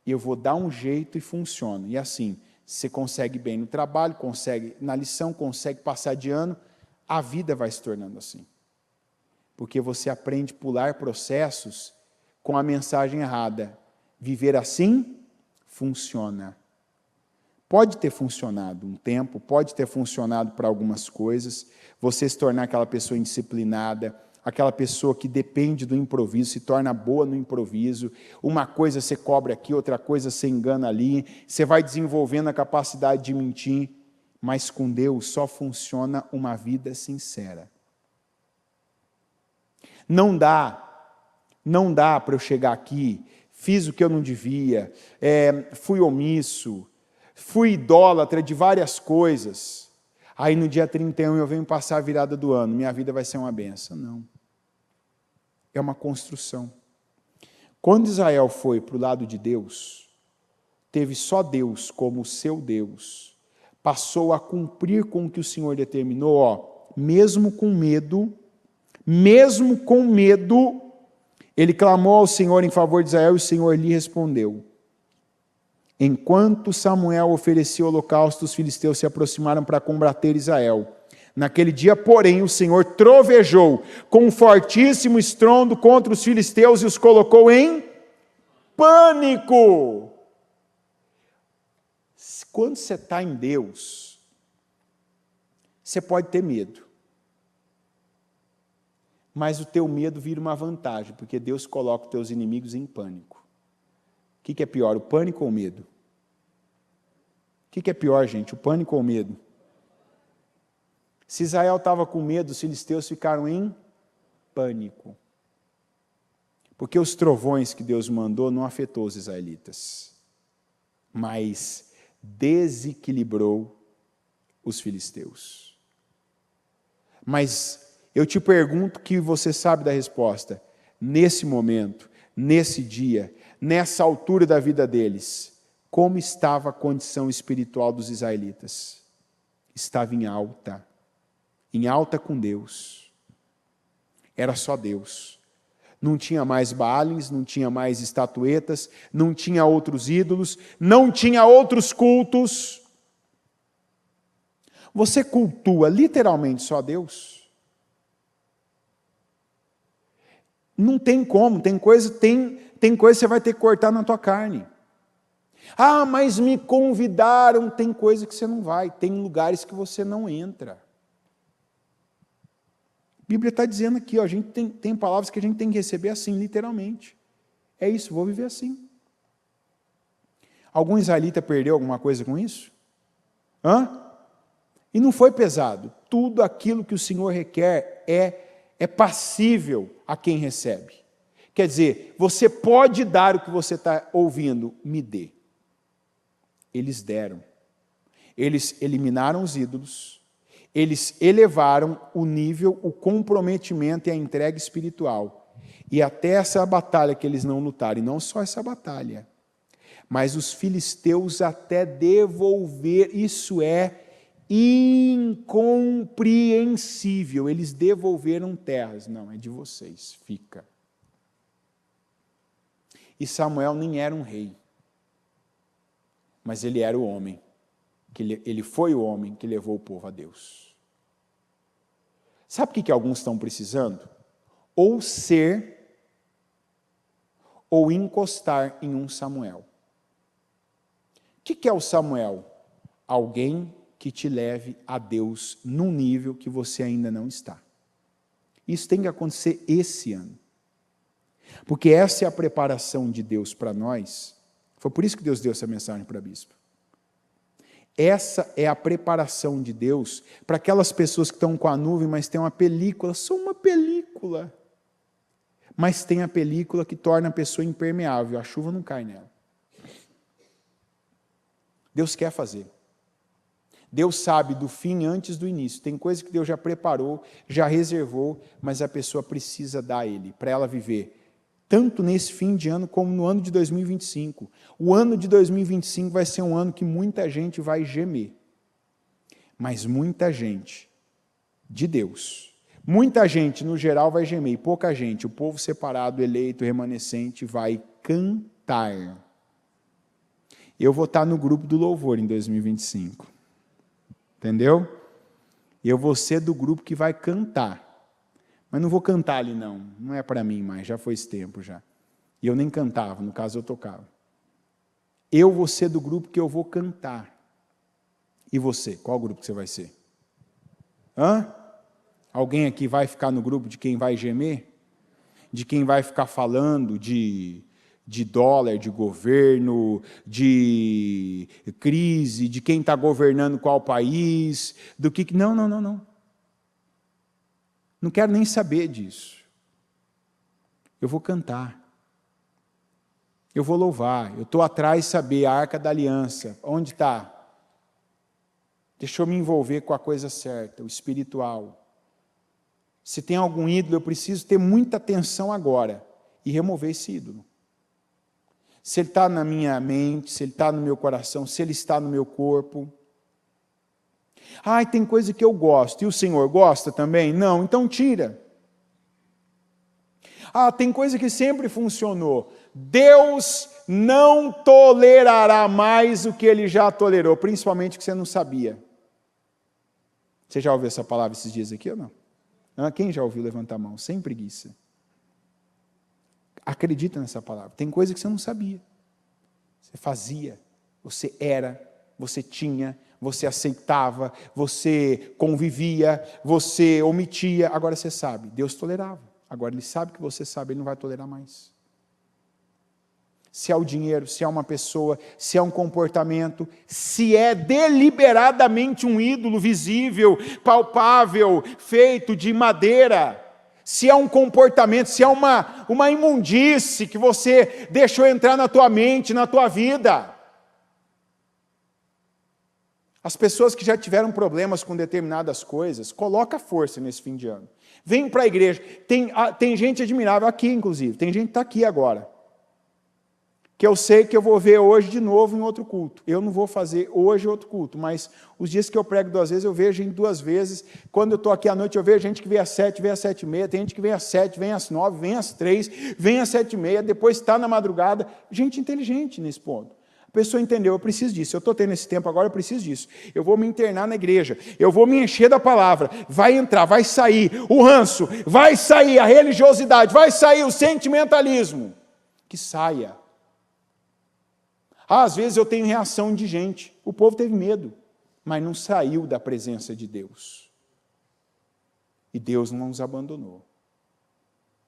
eu vou dar um jeito e funciona. E assim, você consegue bem no trabalho, consegue na lição, consegue passar de ano, a vida vai se tornando assim. Porque você aprende a pular processos com a mensagem errada. Viver assim, funciona. Pode ter funcionado um tempo, pode ter funcionado para algumas coisas, você se tornar aquela pessoa indisciplinada, aquela pessoa que depende do improviso, se torna boa no improviso, uma coisa você cobra aqui, outra coisa você engana ali, você vai desenvolvendo a capacidade de mentir, mas com Deus só funciona uma vida sincera. Não dá para eu chegar aqui, fiz o que eu não devia, fui omisso, fui idólatra de várias coisas, aí no dia 31 eu venho passar a virada do ano, minha vida vai ser uma benção. Não. É uma construção. Quando Israel foi para o lado de Deus, teve só Deus como seu Deus, passou a cumprir com o que o Senhor determinou, mesmo com medo, ele clamou ao Senhor em favor de Israel e o Senhor lhe respondeu. Enquanto Samuel oferecia o holocausto, os filisteus se aproximaram para combater Israel. Naquele dia, porém, o Senhor trovejou com um fortíssimo estrondo contra os filisteus e os colocou em pânico. Quando você está em Deus, você pode ter medo. Mas o teu medo vira uma vantagem, porque Deus coloca os teus inimigos em pânico. O que é pior, o pânico ou o medo? O que é pior, gente, o pânico ou o medo? Se Israel estava com medo, os filisteus ficaram em pânico. Porque os trovões que Deus mandou não afetou os israelitas, mas desequilibrou os filisteus. Mas eu te pergunto que você sabe da resposta. Nesse momento, nesse dia, nessa altura da vida deles, como estava a condição espiritual dos israelitas? Estava em alta com Deus. Era só Deus. Não tinha mais Baales, não tinha mais estatuetas, não tinha outros ídolos, não tinha outros cultos. Você cultua literalmente só Deus? Não tem como, tem coisa que você vai ter que cortar na tua carne. Ah, mas me convidaram, tem coisa que você não vai, tem lugares que você não entra. A Bíblia está dizendo aqui, a gente tem palavras que a gente tem que receber assim, literalmente. É isso, vou viver assim. Algum israelita perdeu alguma coisa com isso? E não foi pesado. Tudo aquilo que o Senhor requer é passível a quem recebe. Quer dizer, você pode dar o que você está ouvindo, me dê. Eles deram. Eles eliminaram os ídolos, eles elevaram o nível, o comprometimento e a entrega espiritual. E até essa batalha que eles não lutaram, e não só essa batalha, mas os filisteus até devolver, isso é incompreensível, eles devolveram terras. Não, é de vocês, fica. E Samuel nem era um rei, mas ele era o homem, ele foi o homem que levou o povo a Deus. Sabe o que alguns estão precisando? Ou ser, ou encostar em um Samuel. O que é o Samuel? Alguém que te leve a Deus num nível que você ainda não está. Isso tem que acontecer esse ano. Porque essa é a preparação de Deus para nós. Foi por isso que Deus deu essa mensagem para a bispa. Essa é a preparação de Deus para aquelas pessoas que estão com a nuvem, mas tem uma película, só uma película. Mas tem a película que torna a pessoa impermeável, a chuva não cai nela. Deus quer fazer. Deus sabe do fim antes do início. Tem coisa que Deus já preparou, já reservou, mas a pessoa precisa dar a Ele, para ela viver. Tanto nesse fim de ano, como no ano de 2025. O ano de 2025 vai ser um ano que muita gente vai gemer. Mas muita gente de Deus. Muita gente, no geral, vai gemer. E pouca gente, o povo separado, eleito, remanescente, vai cantar. Eu vou estar no grupo do louvor em 2025. Entendeu? Eu vou ser do grupo que vai cantar. Mas não vou cantar ali, não. Não é para mim mais, já foi esse tempo já. E eu nem cantava, no caso eu tocava. Eu vou ser do grupo que eu vou cantar. E você? Qual grupo que você vai ser? Hã? Alguém aqui vai ficar no grupo de quem vai gemer? De quem vai ficar falando de dólar, de governo, de crise, de quem está governando qual país, do que... Não. Não quero nem saber disso. Eu vou cantar. Eu vou louvar. Eu estou atrás de saber a Arca da Aliança. Onde está? Deixa eu me envolver com a coisa certa, o espiritual. Se tem algum ídolo, eu preciso ter muita atenção agora e remover esse ídolo. Se ele está na minha mente, se ele está no meu coração, se ele está no meu corpo. Tem coisa que eu gosto, e o Senhor gosta também? Não, então tira. Tem coisa que sempre funcionou. Deus não tolerará mais o que Ele já tolerou, principalmente o que você não sabia. Você já ouviu essa palavra esses dias aqui ou não? Quem já ouviu, levanta a mão, sem preguiça. Acredita nessa palavra. Tem coisa que você não sabia. Você fazia, você era, você tinha, você aceitava, você convivia, você omitia. Agora você sabe. Deus tolerava. Agora Ele sabe que você sabe, Ele não vai tolerar mais. Se é o dinheiro, se é uma pessoa, se é um comportamento, se é deliberadamente um ídolo visível, palpável, feito de madeira, se é um comportamento, se é uma imundície que você deixou entrar na tua mente, na tua vida. As pessoas que já tiveram problemas com determinadas coisas, coloca força nesse fim de ano. Vem para a igreja. Tem gente admirável aqui, inclusive. Tem gente que está aqui agora. Que eu sei que eu vou ver hoje de novo em outro culto. Eu não vou fazer hoje outro culto, mas os dias que eu prego 2 vezes, eu vejo gente 2 vezes. Quando eu estou aqui à noite, eu vejo gente que vem às 7, vem às 7h30, tem gente que vem às 7, vem às 9, vem às 3, vem às 7h30, depois está na madrugada. Gente inteligente nesse ponto. A pessoa entendeu, eu preciso disso, eu estou tendo esse tempo agora, eu preciso disso. Eu vou me internar na igreja, eu vou me encher da palavra, vai entrar, vai sair o ranço, vai sair a religiosidade, vai sair o sentimentalismo. Que saia. Às vezes eu tenho reação de gente. O povo teve medo, mas não saiu da presença de Deus. E Deus não os abandonou.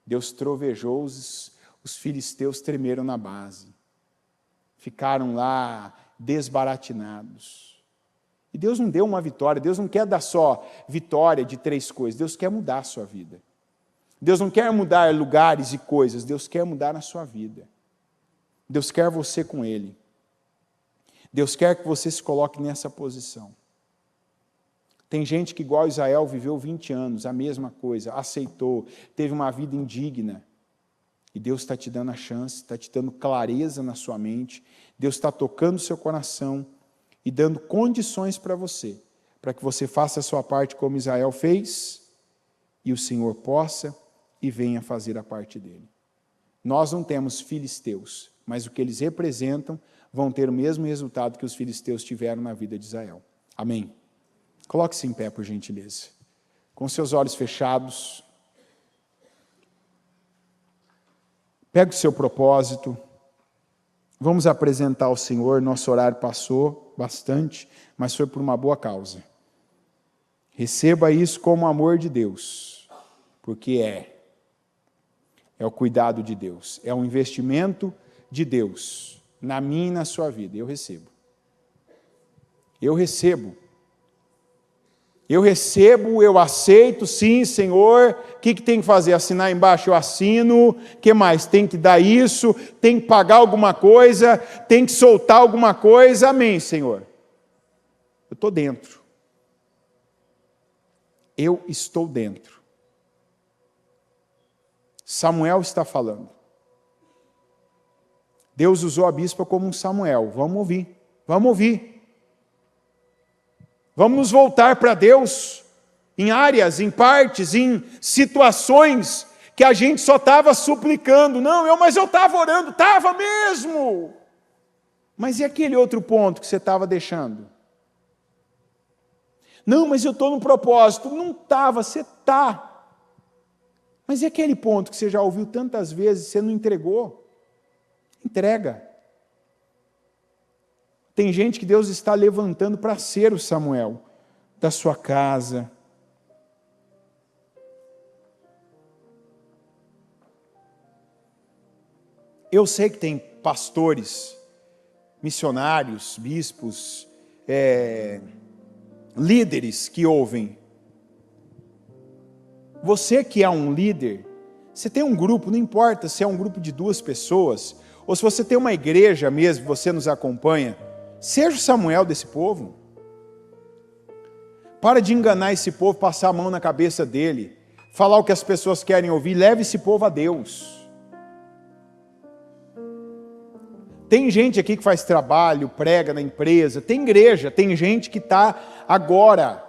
Deus trovejou, os filisteus tremeram na base. Ficaram lá desbaratinados. E Deus não deu uma vitória. Deus não quer dar só vitória de 3 coisas. Deus quer mudar a sua vida. Deus não quer mudar lugares e coisas. Deus quer mudar a sua vida. Deus quer você com Ele. Deus quer que você se coloque nessa posição. Tem gente que, igual Israel, viveu 20 anos, a mesma coisa, aceitou, teve uma vida indigna. E Deus está te dando a chance, está te dando clareza na sua mente, Deus está tocando o seu coração e dando condições para que você faça a sua parte como Israel fez, e o Senhor possa e venha fazer a parte dele. Nós não temos filisteus, mas o que eles representam vão ter o mesmo resultado que os filisteus tiveram na vida de Israel. Amém? Coloque-se em pé, por gentileza. Com seus olhos fechados. Pegue o seu propósito. Vamos apresentar ao Senhor. Nosso horário passou bastante, mas foi por uma boa causa. Receba isso como amor de Deus, porque é o cuidado de Deus, é um investimento de Deus na minha e na sua vida. Eu recebo. Eu recebo, eu aceito, sim, Senhor. O que tem que fazer? Assinar embaixo? Eu assino. O que mais? Tem que dar isso, tem que pagar alguma coisa, tem que soltar alguma coisa. Amém, Senhor. Eu estou dentro. Eu estou dentro. Samuel está falando. Deus usou a bispa como um Samuel. Vamos ouvir. Vamos ouvir. Vamos nos voltar para Deus em áreas, em partes, em situações que a gente só estava suplicando. Não, mas eu estava orando, estava mesmo. Mas e aquele outro ponto que você estava deixando? Não, mas eu estou no propósito. Não estava, você está. Mas e aquele ponto que você já ouviu tantas vezes, você não entregou? Entrega. Tem gente que Deus está levantando para ser o Samuel da sua casa. Eu sei que tem pastores, missionários, bispos, líderes que ouvem. Você que é um líder, você tem um grupo, não importa se é um grupo de 2 pessoas, ou se você tem uma igreja mesmo, você nos acompanha, seja o Samuel desse povo. Para de enganar esse povo, passar a mão na cabeça dele, falar o que as pessoas querem ouvir, leve esse povo a Deus. Tem gente aqui que faz trabalho, prega na empresa, tem igreja, tem gente que está agora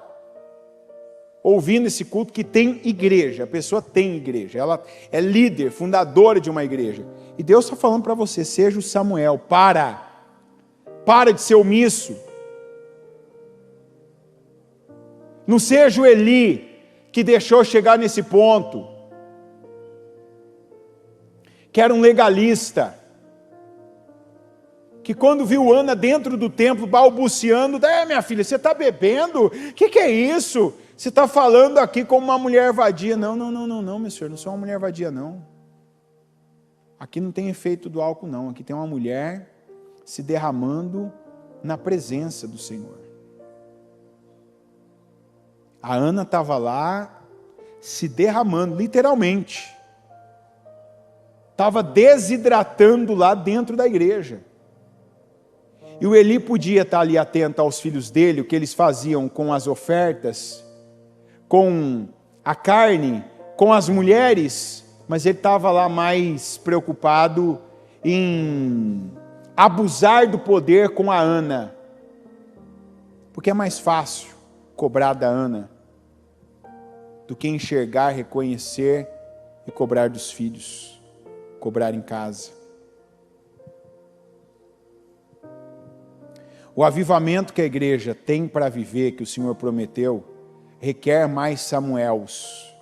ouvindo esse culto que tem igreja, a pessoa tem igreja, ela é líder, fundadora de uma igreja. E Deus está falando para você, seja o Samuel, para de ser omisso. Não seja o Eli que deixou chegar nesse ponto, que era um legalista, que quando viu Ana dentro do templo balbuciando, minha filha, você está bebendo? O que é isso? Você está falando aqui como uma mulher vadia. Não, meu senhor, não sou uma mulher vadia, não. Aqui não tem efeito do álcool, não. Aqui tem uma mulher se derramando na presença do Senhor. A Ana estava lá se derramando, literalmente. Estava desidratando lá dentro da igreja. E o Eli podia estar ali atento aos filhos dele, o que eles faziam com as ofertas, com a carne, com as mulheres, mas ele estava lá mais preocupado em abusar do poder com a Ana, porque é mais fácil cobrar da Ana do que enxergar, reconhecer e cobrar dos filhos, cobrar em casa. O avivamento que a igreja tem para viver, que o Senhor prometeu, requer mais Samuels.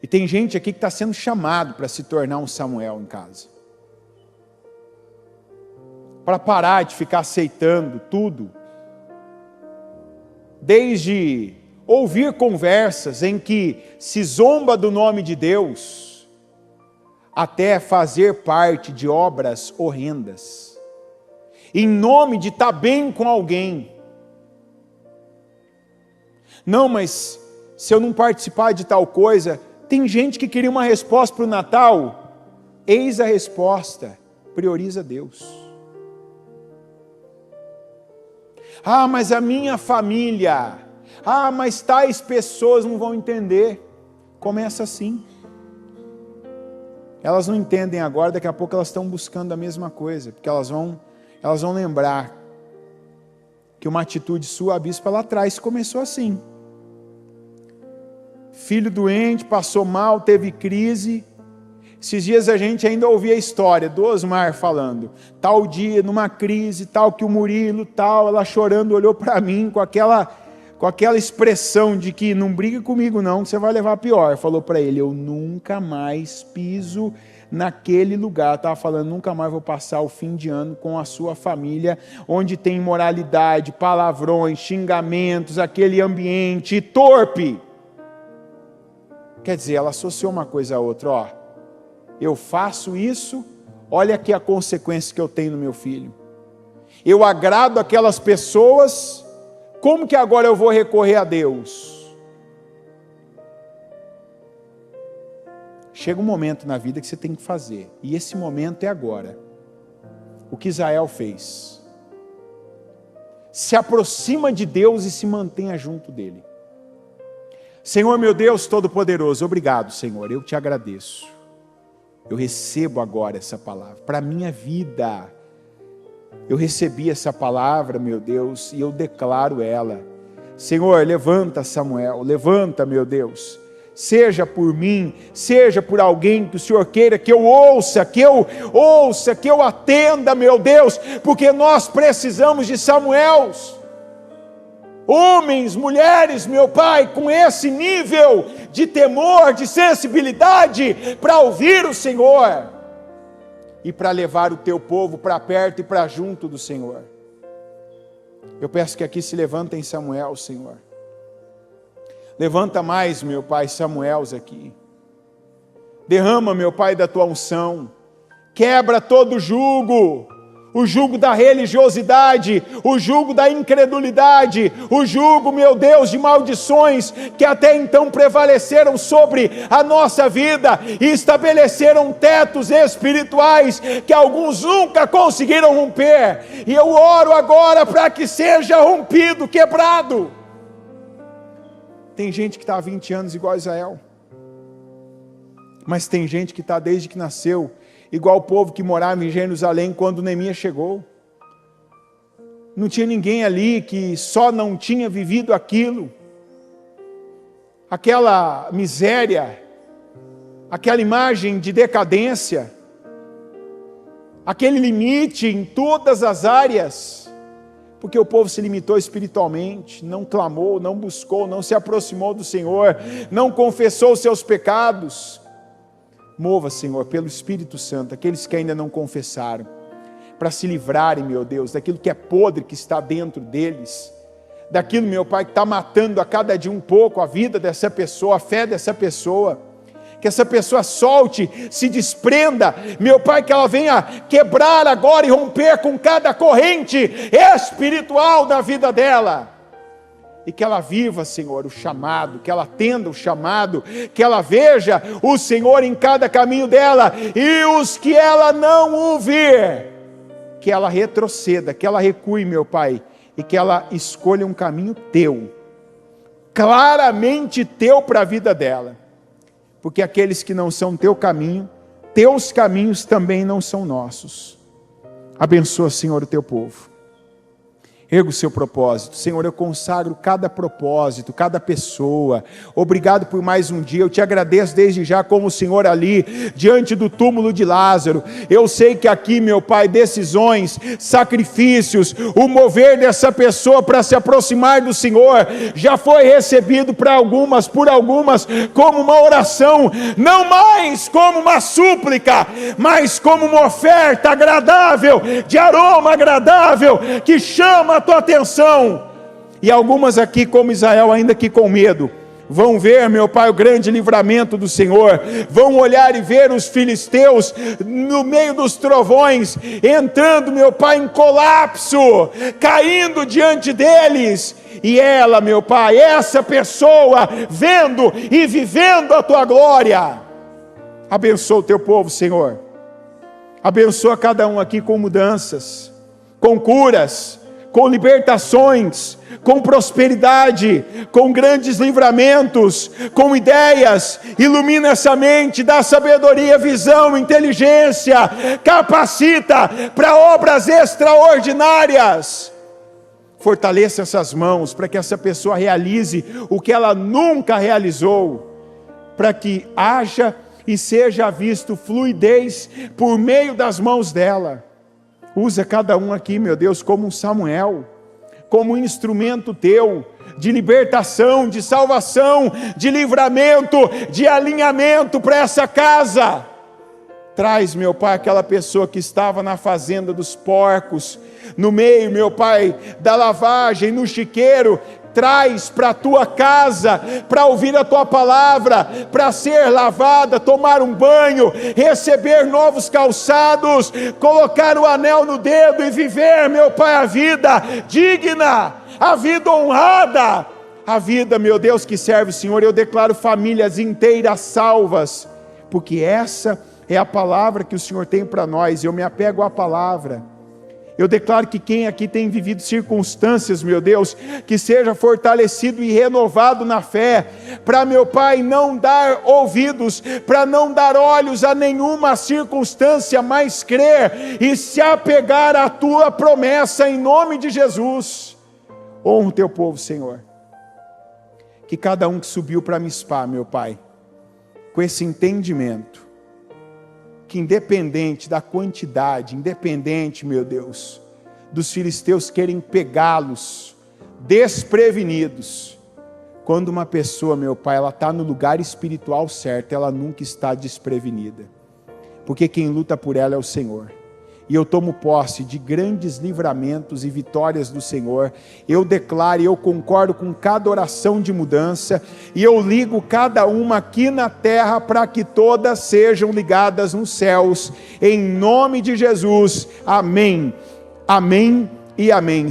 E tem gente aqui que está sendo chamado para se tornar um Samuel em casa. Para parar de ficar aceitando tudo. Desde ouvir conversas em que se zomba do nome de Deus, até fazer parte de obras horrendas, em nome de estar bem com alguém. Não, mas se eu não participar de tal coisa, tem gente que queria uma resposta para o Natal, eis a resposta, prioriza Deus. Mas a minha família, mas tais pessoas não vão entender. Começa assim. Elas não entendem agora, daqui a pouco elas estão buscando a mesma coisa, porque elas vão lembrar que uma atitude sua, a bispa lá atrás, começou assim. Filho doente, passou mal, teve crise. Esses dias a gente ainda ouvia a história do Osmar falando, tal dia, numa crise, tal que o Murilo, tal, ela chorando, olhou para mim com aquela expressão de que não briga comigo não, que você vai levar pior. Falou para ele, eu nunca mais piso naquele lugar. Estava falando, nunca mais vou passar o fim de ano com a sua família, onde tem imoralidade, palavrões, xingamentos, aquele ambiente torpe. Quer dizer, ela associou uma coisa a outra, eu faço isso, olha aqui a consequência que eu tenho no meu filho. Eu agrado aquelas pessoas, Como que agora eu vou recorrer a Deus? Chega um momento na vida que você tem que fazer, e esse momento é agora. O que Israel fez. Se aproxima de Deus e se mantenha junto dele. Senhor meu Deus Todo-Poderoso, obrigado, Senhor, eu te agradeço. Eu recebo agora essa palavra para a minha vida. Eu recebi essa palavra, meu Deus, e eu declaro ela. Senhor, levanta Samuel, levanta, meu Deus. Seja por mim, seja por alguém que o Senhor queira que eu ouça, que eu atenda, meu Deus, porque nós precisamos de Samuels. Homens, mulheres, meu Pai, com esse nível de temor, de sensibilidade, para ouvir o Senhor e para levar o teu povo para perto e para junto do Senhor. Eu peço que aqui se levantem Samuel, Senhor. Levanta mais, meu Pai, Samuels aqui. Derrama, meu Pai, da tua unção. Quebra todo jugo. O jugo da religiosidade, o jugo da incredulidade, o jugo, meu Deus, de maldições que até então prevaleceram sobre a nossa vida e estabeleceram tetos espirituais que alguns nunca conseguiram romper. E eu oro agora para que seja rompido, quebrado. Tem gente que está há 20 anos igual a Israel, mas tem gente que está desde que nasceu igual o povo que morava em Jerusalém quando Neemias chegou. Não tinha ninguém ali que só não tinha vivido aquilo, aquela miséria, aquela imagem de decadência, aquele limite em todas as áreas, porque o povo se limitou espiritualmente, não clamou, não buscou, não se aproximou do Senhor, não confessou os seus pecados. Mova, Senhor, pelo Espírito Santo, aqueles que ainda não confessaram, para se livrarem, meu Deus, daquilo que é podre que está dentro deles, daquilo, meu Pai, que está matando a cada dia um pouco a vida dessa pessoa, a fé dessa pessoa, que essa pessoa solte, se desprenda, meu Pai, que ela venha quebrar agora e romper com cada corrente espiritual da vida dela. E que ela viva, Senhor, o chamado, que ela atenda o chamado, que ela veja o Senhor em cada caminho dela, e os que ela não ouvir, que ela retroceda, que ela recue, meu Pai, e que ela escolha um caminho teu, claramente teu para a vida dela, porque aqueles que não são teu caminho, teus caminhos também não são nossos. Abençoa, Senhor, o teu povo. Erga o seu propósito. Senhor, eu consagro cada propósito, cada pessoa. Obrigado por mais um dia. Eu te agradeço desde já como o Senhor ali, diante do túmulo de Lázaro. Eu sei que aqui, meu Pai, decisões, sacrifícios, o mover dessa pessoa para se aproximar do Senhor, já foi recebido por algumas, como uma oração, não mais como uma súplica, mas como uma oferta agradável, de aroma agradável, que chama a tua atenção. E algumas aqui, como Israel, ainda que com medo, vão ver, meu Pai, o grande livramento do Senhor, vão olhar e ver os filisteus no meio dos trovões, entrando, meu Pai, em colapso, caindo diante deles, e ela, meu Pai, essa pessoa, vendo e vivendo a tua glória. Abençoa o teu povo, Senhor. Abençoa cada um aqui com mudanças, com curas, com libertações, com prosperidade, com grandes livramentos, com ideias. Ilumina essa mente, dá sabedoria, visão, inteligência, capacita para obras extraordinárias. Fortaleça essas mãos para que essa pessoa realize o que ela nunca realizou, para que haja e seja visto fluidez por meio das mãos dela. Usa cada um aqui, meu Deus, como um Samuel, como um instrumento teu, de libertação, de salvação, de livramento, de alinhamento para essa casa. Traz, meu Pai, aquela pessoa que estava na fazenda dos porcos, no meio, meu Pai, da lavagem, no chiqueiro. Traz para a tua casa, para ouvir a tua palavra, para ser lavada, tomar um banho, receber novos calçados, colocar o anel no dedo e viver, meu Pai, a vida digna, a vida honrada, a vida, meu Deus, que serve o Senhor. Eu declaro famílias inteiras salvas, porque essa é a palavra que o Senhor tem para nós. Eu me apego à palavra. Eu declaro que quem aqui tem vivido circunstâncias, meu Deus, que seja fortalecido e renovado na fé, para, meu Pai, não dar ouvidos, para não dar olhos a nenhuma circunstância, mas crer e se apegar à Tua promessa, em nome de Jesus. Honra o Teu povo, Senhor. Que cada um que subiu para Mispá, meu Pai, com esse entendimento, que independente da quantidade, independente, meu Deus, dos filisteus querem pegá-los desprevenidos, quando uma pessoa, meu Pai, ela está no lugar espiritual certo, ela nunca está desprevenida, porque quem luta por ela é o Senhor. E eu tomo posse de grandes livramentos e vitórias do Senhor. Eu declaro e eu concordo com cada oração de mudança, e eu ligo cada uma aqui na terra, para que todas sejam ligadas nos céus, em nome de Jesus, amém, amém e amém.